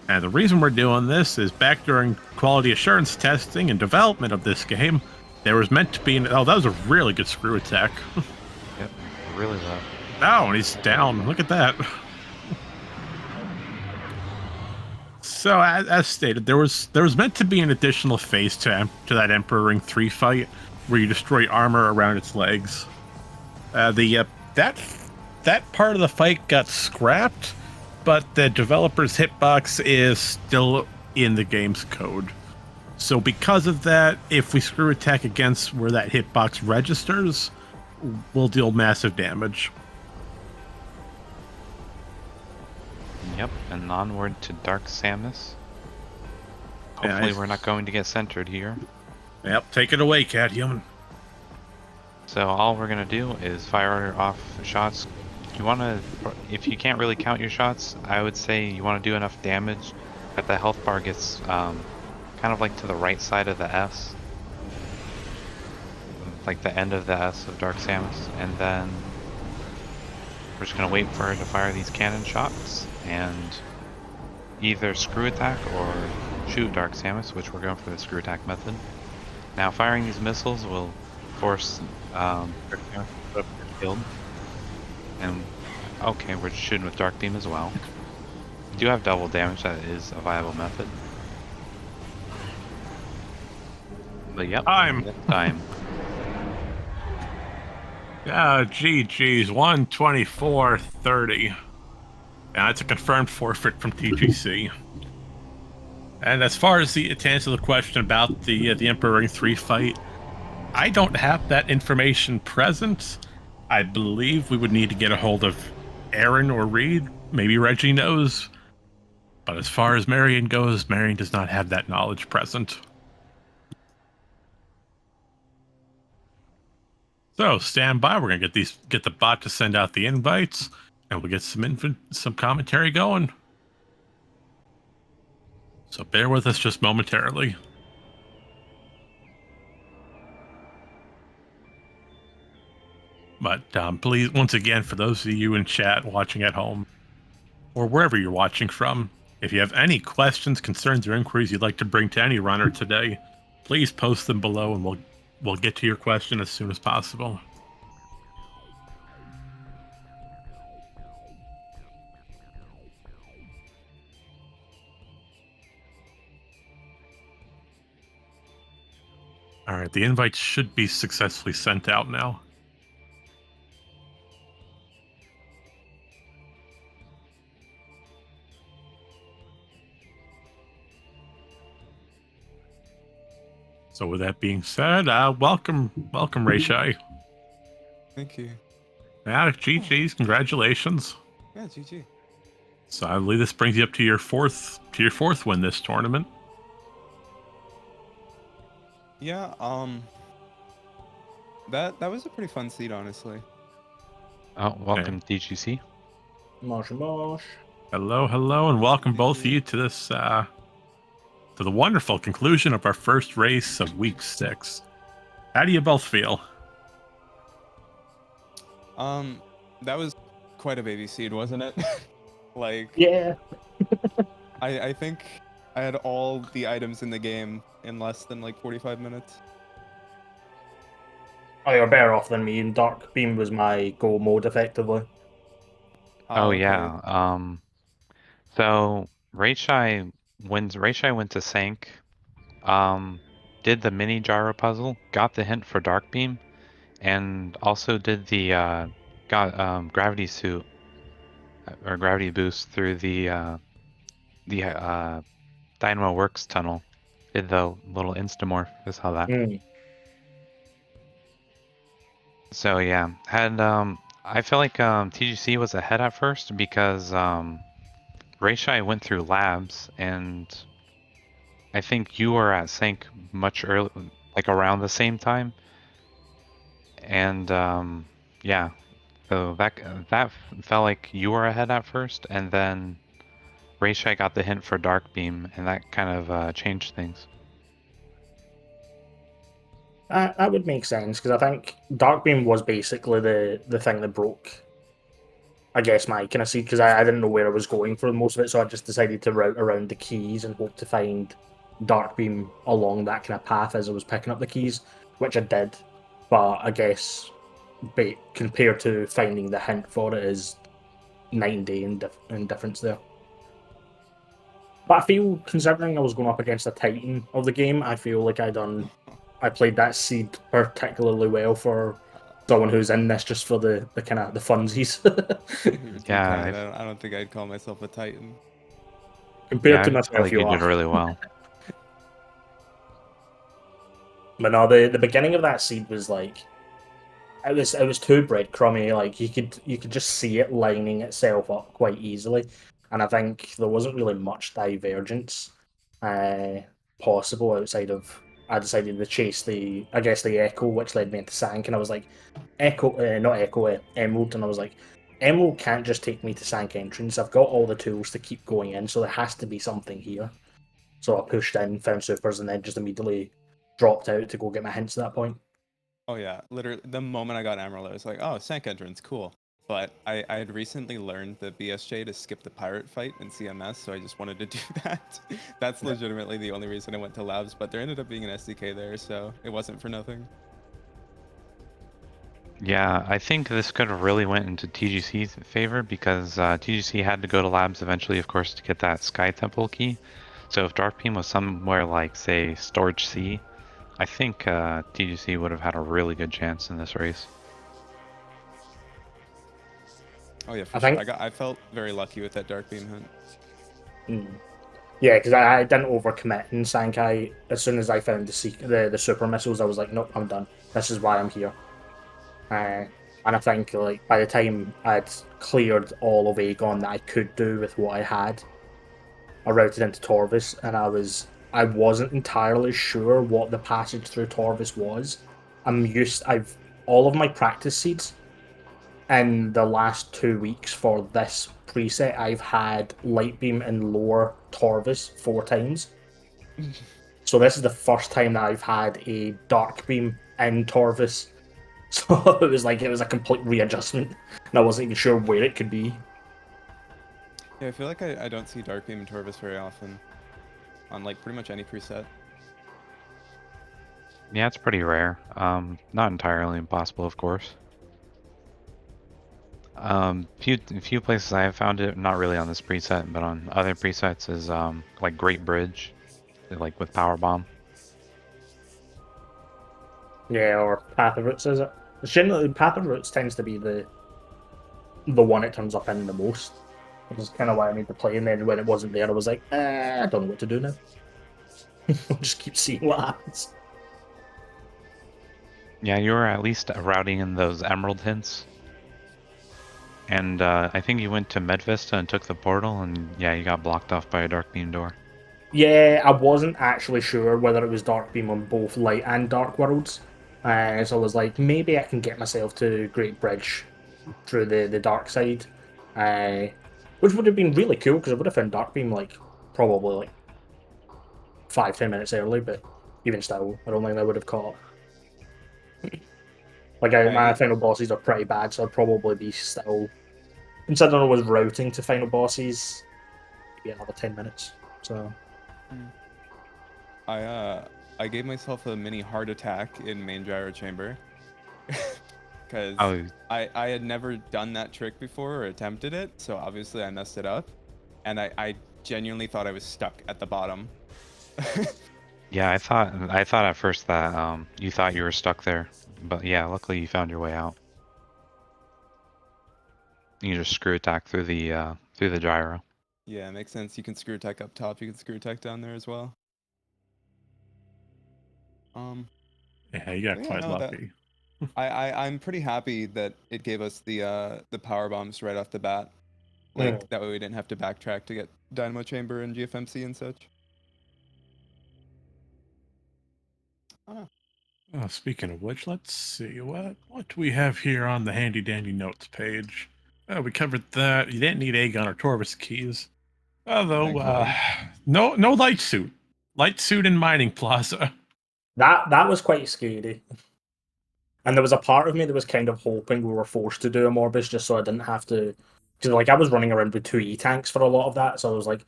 And the reason we're doing this is back during quality assurance testing and development of this game, there was meant to be oh, that was a really good screw attack. Yep, really low. Oh, and he's down. Look at that. So, as stated, there was meant to be an additional phase to that Emperor Ring 3 fight, where you destroy armor around its legs. That part of the fight got scrapped, but the developer's hitbox is still in the game's code. So, because of that, if we screw attack against where that hitbox registers, we'll deal massive damage. Yep, and onward to Dark Samus. Hopefully we're not going to get centered here. Yep, take it away, Cat Human. So all we're going to do is fire off shots. You want to, if you can't really count your shots, I would say you want to do enough damage that the health bar gets kind of like to the right side of the S. Like the end of the S of Dark Samus. And then we're just going to wait for her to fire these cannon shots and either screw attack or shoot Dark Samus, which we're going for the screw attack method. Now firing these missiles will force Dark Samus to put up her shield. And okay, we're just shooting with Dark Beam as well. We do have double damage, that is a viable method. But yep, Time. Yeah, GG's 124.30. And that's a confirmed forfeit from TGC. And as far as to answer the question about the Emperor Ring 3 fight, I don't have that information present. I believe we would need to get a hold of Aaron or Reed. Maybe Reggie knows. But as far as Marion goes, Marion does not have that knowledge present. So stand by. We're gonna get the bot to send out the invites, and we'll get some commentary going. So bear with us just momentarily. But please, once again, for those of you in chat watching at home, or wherever you're watching from, if you have any questions, concerns, or inquiries you'd like to bring to any runner today, please post them below, and we'll get to your question as soon as possible. All right, the invites should be successfully sent out now. So with that being said, welcome rayshai. Thank you. Yeah, GG's, congratulations. Yeah, GG. So I believe this brings you up to your fourth win this tournament. Yeah, that was a pretty fun seed, honestly. Oh, welcome DGC. Mosh. Hello, and welcome both of you to this to the wonderful conclusion of our first race of week 6. How do you both feel? That was quite a baby seed, wasn't it? Like, Yeah. I think I had all the items in the game in less than like 45 minutes. Oh, you're better off than me. And Dark Beam was my go mode effectively. Oh Oh, okay. yeah. So Rayshai went to Sank, did the mini gyro puzzle, got the hint for Dark Beam, and also did the got gravity suit or gravity boost through the Dynamo Works tunnel. Did the little instamorph is how that. Mm. So yeah, had I feel like TGC was ahead at first because Rayshai went through labs, and I think you were at Sync much early, like around the same time, and yeah, so that felt like you were ahead at first, and then Rayshai got the hint for Dark Beam, and that kind of changed things. That would make sense because I think Dark Beam was basically the thing that broke, I guess, my kind of seed because I didn't know where I was going for most of it, so I just decided to route around the keys and hope to find Dark Beam along that kind of path as I was picking up the keys, which I did. But I guess compared to finding the hint for it is night and day in difference there. But I feel, considering I was going up against a Titan of the game, I feel like I played that seed particularly well for someone who's in this just for the kind of the funsies. You're too Yeah, kind. I don't think I'd call myself a Titan. yeah, Compared I to felt myself, like you you did are. really well. But no, the beginning of that seed was like it was too breadcrumby. Like you could just see it lining itself up quite easily, and I think there wasn't really much divergence uh, possible outside of I decided to chase the I guess the Echo, which led me into Sank, and I was like Echo, not Echo, Emerald, and I was like Emerald can't just take me to Sank entrance. I've got all the tools to keep going in, so there has to be something here. So I pushed in, found supers, and then just immediately dropped out to go get my hints at that point. Oh yeah, literally the moment I got Emerald, I was like, oh, Sank entrance, cool. But I had recently learned the BSJ to skip the pirate fight in CMS, so I just wanted to do that. That's legitimately the only reason I went to labs, but there ended up being an SDK there, so it wasn't for nothing. Yeah, I think this could have really went into TGC's favor because TGC had to go to labs eventually, of course, to get that Sky Temple key. So if Dark Beam was somewhere like, say, Storage C, I think TGC would have had a really good chance in this race. Oh yeah, for I sure. think I felt very lucky with that Dark Beam hunt. mm. Yeah, because I didn't overcommit in Sankai. As soon as I found the super missiles, I was like, nope, I'm done. This is why I'm here. Uh, and I think like by the time I'd cleared all of Aegon that I could do with what I had, I routed into Torvis, and I wasn't entirely sure what the passage through Torvis was. I've all of my practice seeds in the last 2 weeks for this preset, I've had Light Beam and Lower Torvis 4 times. So this is the first time that I've had a Dark Beam in Torvis. So it was a complete readjustment, and I wasn't even sure where it could be. Yeah, I feel like I don't see Dark Beam and Torvis very often on like pretty much any preset. Yeah, it's pretty rare. Not entirely impossible, of course. Few places I have found it, not really on this preset, but on other presets is like Great Bridge, like with Power Bomb. Yeah, or Path of Roots is it? It's generally Path of Roots tends to be the one it turns up in the most, which is kind of why I made the play. And then when it wasn't there, I was like, I don't know what to do now. I'll just keep seeing what happens. Yeah, you were at least routing in those Emerald hints. And I think you went to Medvista and took the portal, and yeah, you got blocked off by a Dark Beam door. Yeah, I wasn't actually sure whether it was Dark Beam on both Light and Dark Worlds. So I was like, maybe I can get myself to Great Bridge through the dark side. Uh, which would have been really cool because I would have found Dark Beam like probably like 5-10 minutes early, but even still, I don't think I would have caught. Like Yeah, my final bosses are pretty bad, so I'd probably be still considering I was routing to final bosses, maybe another 10 minutes. So I gave myself a mini heart attack in main gyro chamber, because Oh, I had never done that trick before or attempted it, so obviously I messed it up, and I genuinely thought I was stuck at the bottom. yeah. I thought at first that you thought you were stuck there, but yeah, luckily you found your way out. You just screw attack through the gyro. Yeah, it makes sense. You can screw attack up top. You can screw attack down there as well. Yeah, you got But yeah, quite no, that lucky. I'm pretty happy that it gave us the power bombs right off the bat. Like that way we didn't have to backtrack to get Dynamo Chamber and GFMC and such. Oh, Speaking of which, let's see what do we have here on the handy dandy notes page. We covered that. You didn't need Aegon or Torvis keys. Although, thankfully. no light suit. Light suit in Mining Plaza. That was quite scary. And there was a part of me that was kind of hoping we were forced to do a Morbus just so I didn't have to. Because like I was running around with two E tanks for a lot of that, so I was like,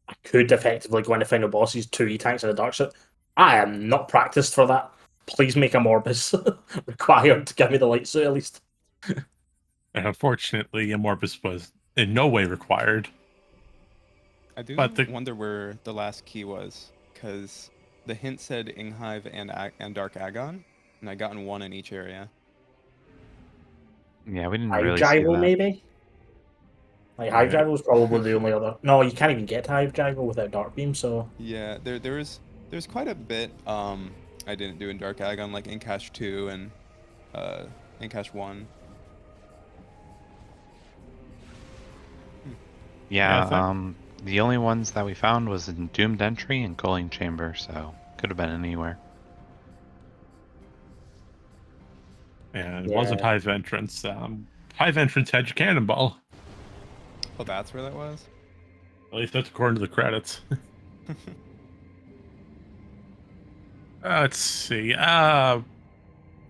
I could effectively go into final bosses, two E tanks and a dark suit. I am not practiced for that. Please make a Morbus required to give me the light suit at least. And unfortunately, Amorphous was in no way required. I do But the wonder where the last key was, because the hint said Inghive and Dark Agon, and I gotten one in each area. Yeah, we didn't Hive really see Gyro, that. maybe? Like, Hive Yeah. Gyro was probably the only other. No, you can't even get to Hive Gyro without Dark Beam, so. Yeah, there's quite a bit I didn't do in Dark Agon, like Incash 2 and Incash 1. Yeah, Yeah, the only ones that we found was in Doomed Entry and Culling Chamber, so could have been anywhere. and it wasn't Yeah. Hive Entrance. Hive Entrance had your cannonball. Oh, that's where that was? At least that's according to the credits. Let's see.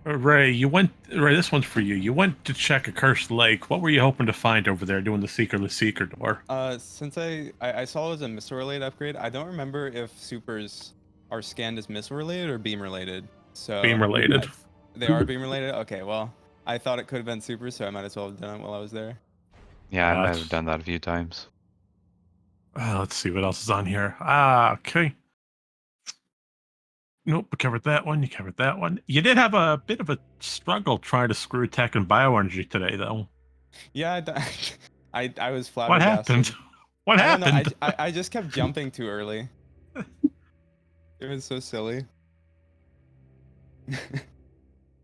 Ray, this one's for you. You went to check a cursed lake. What were you hoping to find over there doing the Seekerless Seeker door? Since I saw it was a missile related upgrade, I don't remember if supers are scanned as missile related or beam related. So Beam related. they are beam related? Okay, well, I thought it could have been super, so I might as well have done it while I was there. Yeah, I might That's- have done that a few times. Let's see what else is on here. Okay. Nope, we covered that one. You covered that one. You did have a bit of a struggle trying to screw attack and bioenergy today, though. Yeah, I was What flabbergasted. happened? What I don't know. happened? I just kept jumping too early. It was so silly.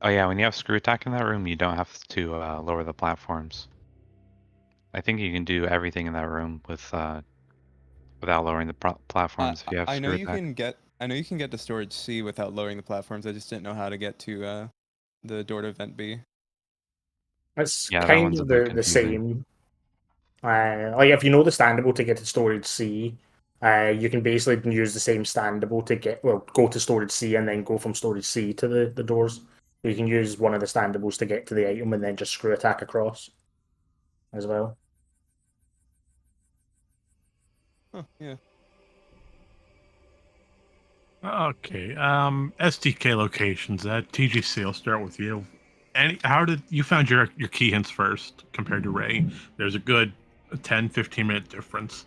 Oh yeah, when you have screw attack in that room, you don't have to lower the platforms. I think you can do everything in that room with without lowering the platforms if you have I know screw you attack. can get to storage C without lowering the platforms. I just didn't know how to get to the door to vent B. It's Yeah, that kind one's a of bit the confusing. same. Like if you know the standable to get to storage C, you can basically use the same standable to go to storage C and then go from storage C to the doors. You can use one of the standables to get to the item and then just screw attack across as well. Oh, yeah. Okay. SDK locations at TGC. I'll start with you. How did you found your key hints first compared to Ray? There's a good 10, 15-minute difference.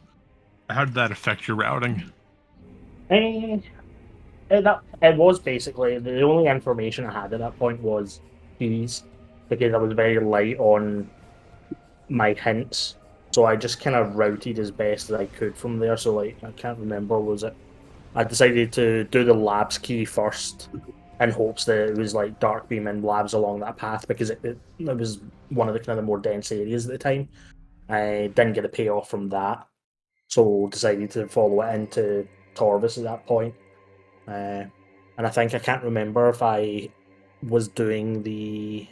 How did that affect your routing? It was basically the only information I had at that point was keys because I was very light on my hints. So I just kind of routed as best as I could from there. So like I can't remember, was it I decided to do the labs key first in hopes that it was like dark beam and labs along that path because it was one of the kind of the more dense areas at the time. I didn't get a payoff from that, so decided to follow it into Torvis at that point. And I think I can't remember if I was doing the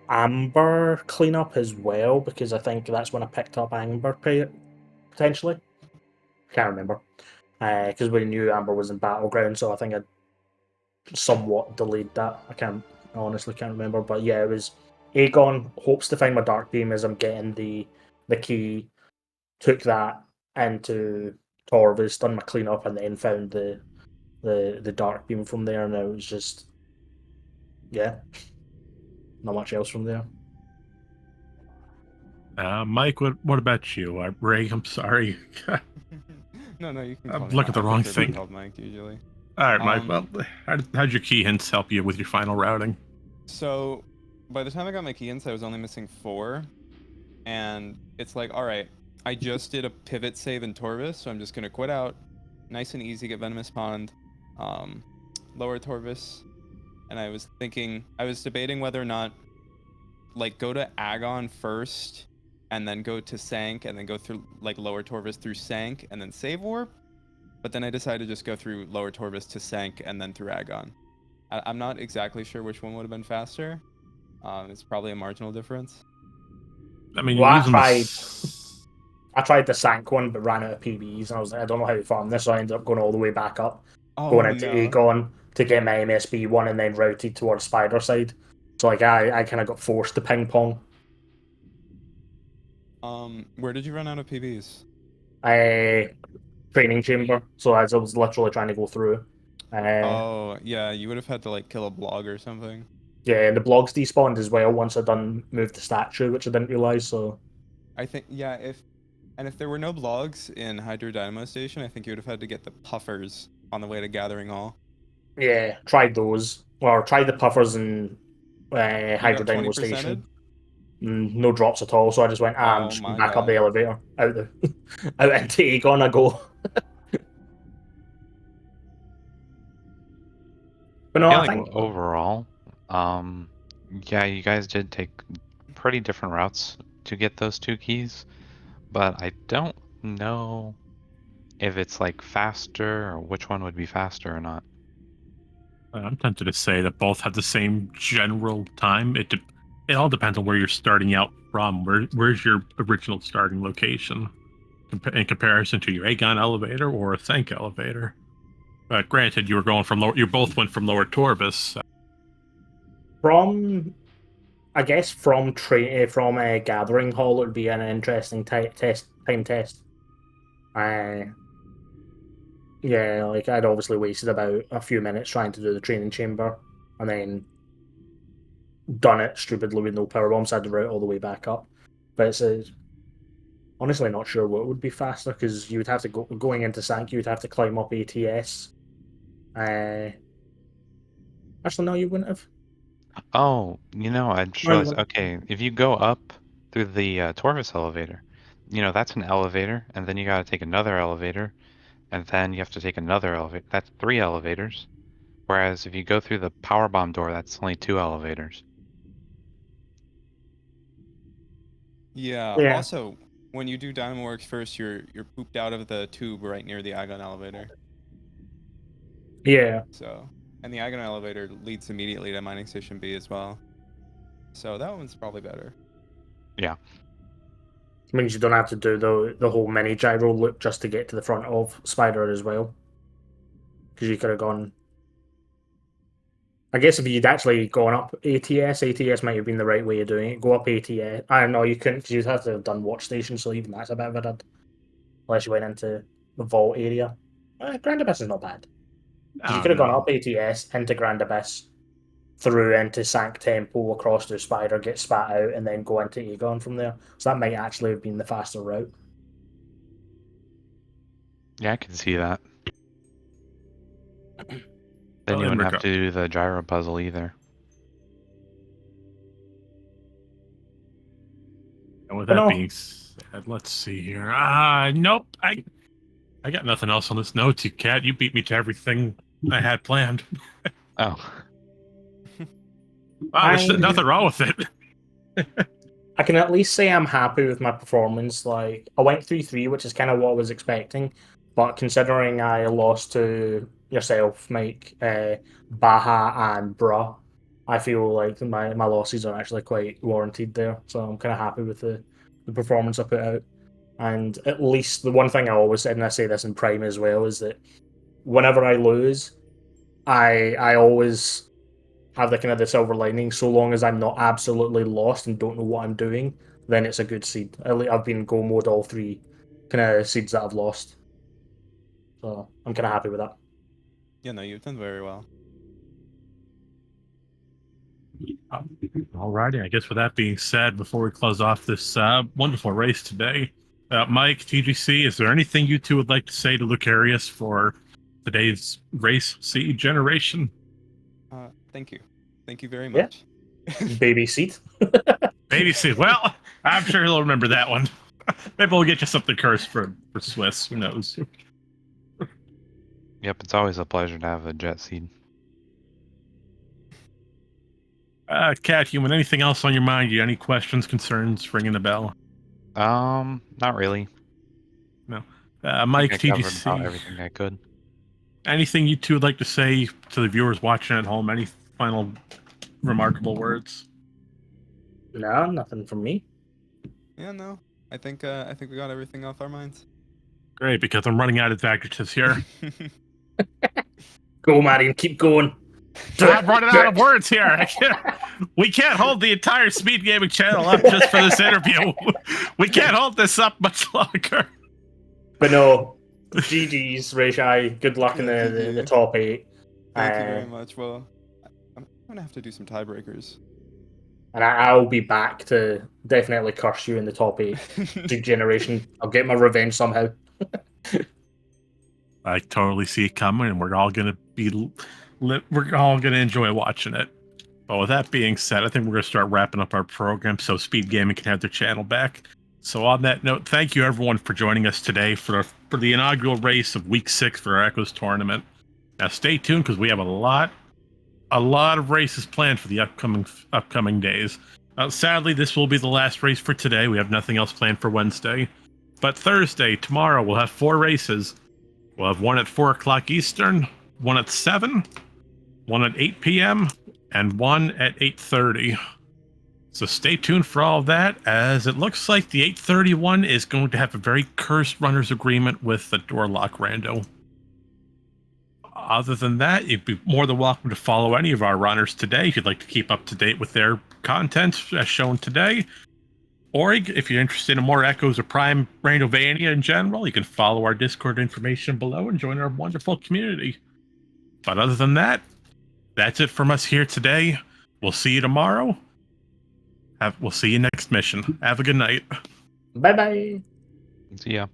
Amber cleanup as well because I think that's when I picked up Amber potentially. Can't remember because we knew Amber was in Battleground, so I think I somewhat delayed that. I honestly can't remember, but yeah, it was Aegon hopes to find my dark beam as I'm getting the key. Took that into Torvis, done my cleanup, and then found the dark beam from there. And it was just yeah. not much else from there. Mike, what about you? Ray, I'm sorry. No, you can I'm call me. looking at the I wrong prefer being thing. called Mike usually. All right, Mike. Um, Well, how'd your key hints help you with your final routing? So, by the time I got my key hints, I was only missing 4, and it's like, all right, I just did a pivot save in Torvis, so I'm just gonna quit out, nice and easy, get Venomous Pond, lower Torvis, and I was debating whether or not, like, go to Agon first, and then go to Sank, and then go through, like, lower Torvis through Sank, and then save warp, but then I decided to just go through lower Torvis to Sank, and then through Agon. I'm not exactly sure which one would have been faster. It's probably a marginal difference. I mean, Well, you're using this. I tried the Sank one, but ran out of PBs, and I was like, I don't know how to farm this, so I ended up going all the way back up, Oh going into no. Aegon to get my MSB one, and then routed towards Spider side. So like I kind of got forced to ping pong. Where did you run out of PBs? Training chamber. So as I was literally trying to go through. Oh yeah, you would have had to like kill a blog or something. Yeah, and the blogs despawned as well once I done moved the statue, which I didn't realise. So I think yeah, if there were no blogs in Hydro Dynamo Station, I think you would have had to get the puffers on the way to Gathering Hall. yeah, tried those. Or tried the puffers in You Hydro got 20 Dynamo percented? Station. No drops at all. So I just went, I'm Oh just my back up the God. elevator, out the out into Aegon I go. But no, I feel I like think overall, yeah, you guys did take pretty different routes to get those 2 keys, but I don't know if it's like faster or which one would be faster or not. I'm tempted to say that both have the same general time. It all depends on where you're starting out from. Where's your original starting location in comparison to your Aegon elevator or a Sank elevator? Granted, you were going from lower. You both went from lower Torbus. from I guess from Gathering Hall it would be an interesting time test. Uh, yeah, like I'd obviously wasted about a few minutes trying to do the training chamber, and then done it stupidly with no power bombs. Had to route all the way back up, but honestly not sure what would be faster because you would have to going into Sank. You would have to climb up ATS. Actually, no, you wouldn't have. Oh, I just No, you realized, wouldn't. okay, if you go up through the Torvis elevator, that's an elevator, and then you gotta take another elevator, and then you have to take another elevator. That's 3 elevators. Whereas if you go through the power bomb door, that's only 2 elevators. Yeah. Yeah, Also, when you do Dynamo Works first, you're pooped out of the tube right near the Agon elevator. yeah. So, and the Agon elevator leads immediately to Mining Station B as well. So that one's probably better. Yeah. Means you don't have to do the whole mini gyro loop just to get to the front of Spider as well. Because you could have gone. I guess if you'd actually gone up ATS might have been the right way of doing it. Go up ATS. I don't know, you couldn't because you'd have to have done watch station, so even that's a bit of a dud. Unless you went into the vault area. Grand Abyss is not bad. 'Cause you I could have don't gone know. up ATS into Grand Abyss, through into Sank Temple, across to Spider, get spat out, and then go into Aegon from there. So that might actually have been the faster route. Yeah, I can see that. Then Well, you in wouldn't have regard, to do the gyro puzzle either. and with But that no, being said, let's see here. Nope. I got nothing else on this note. You cat. You beat me to everything I had planned. Oh. Wow, there's I nothing wrong with it. I can at least say I'm happy with my performance. Like I went 3-3, which is kind of what I was expecting. But considering I lost to yourself, Mike, Baha, and Bruh, I feel like my losses are actually quite warranted there. So I'm kind of happy with the performance I put out. And at least the one thing I always said, and I say this in Prime as well, is that whenever I lose, I always have the kind of the silver lining. So long as I'm not absolutely lost and don't know what I'm doing, then it's a good seed. I've been go mode all 3 kind of seeds that I've lost, so I'm kind of happy with that. Yeah, no, you've done very well. Alrighty, I guess with that being said, before we close off this wonderful race today, Mike, TGC, is there anything you two would like to say to Lucarius for today's race C generation? Thank you. Thank you very Yeah. much. Baby seat. Baby C. Well, I'm sure he'll remember that one. Maybe we'll get you something cursed for Swiss. Who knows? Yep, it's always a pleasure to have a jet seed. Cathuman, anything else on your mind? You any questions, concerns, ringing the bell? Not really. No. I Mike, think I covered about TGC, everything I could. anything you two would like to say to the viewers watching at home? Any final remarkable words? No, nothing from me. Yeah, no. I think we got everything off our minds. Great, because I'm running out of adjectives here. Go, Marion, keep going. I'm running out of words here. We can't hold the entire Speed Gaming channel up just for this interview. We can't hold this up much longer. But no, GG's, rayshai. Good luck in the top 8. Thank you very much. Well, I'm gonna have to do some tiebreakers. And I'll be back to definitely curse you in the top 8 generation. I'll get my revenge somehow. I totally see it coming, and we're all gonna enjoy watching it. But with that being said, I think we're gonna start wrapping up our program so Speed Gaming can have their channel back. So on that note, thank you everyone for joining us today for the inaugural race of Week 6 for our Echoes tournament. Now stay tuned because we have a lot of races planned for the upcoming days. Sadly, this will be the last race for today. We have nothing else planned for Wednesday. But Thursday, tomorrow, we'll have 4 races. We'll have one at 4 o'clock Eastern, one at 7, one at 8 p.m., and one at 8:30. So stay tuned for all of that, as it looks like the 8:31 is going to have a very cursed runner's agreement with the door lock rando. Other than that, you'd be more than welcome to follow any of our runners today if you'd like to keep up to date with their content as shown today. Or if you're interested in more Echoes or Prime Randomania in general, you can follow our Discord information below and join our wonderful community. But other than that, that's it from us here today. We'll see you tomorrow. We'll see you next mission. Have a good night. Bye-bye. See ya.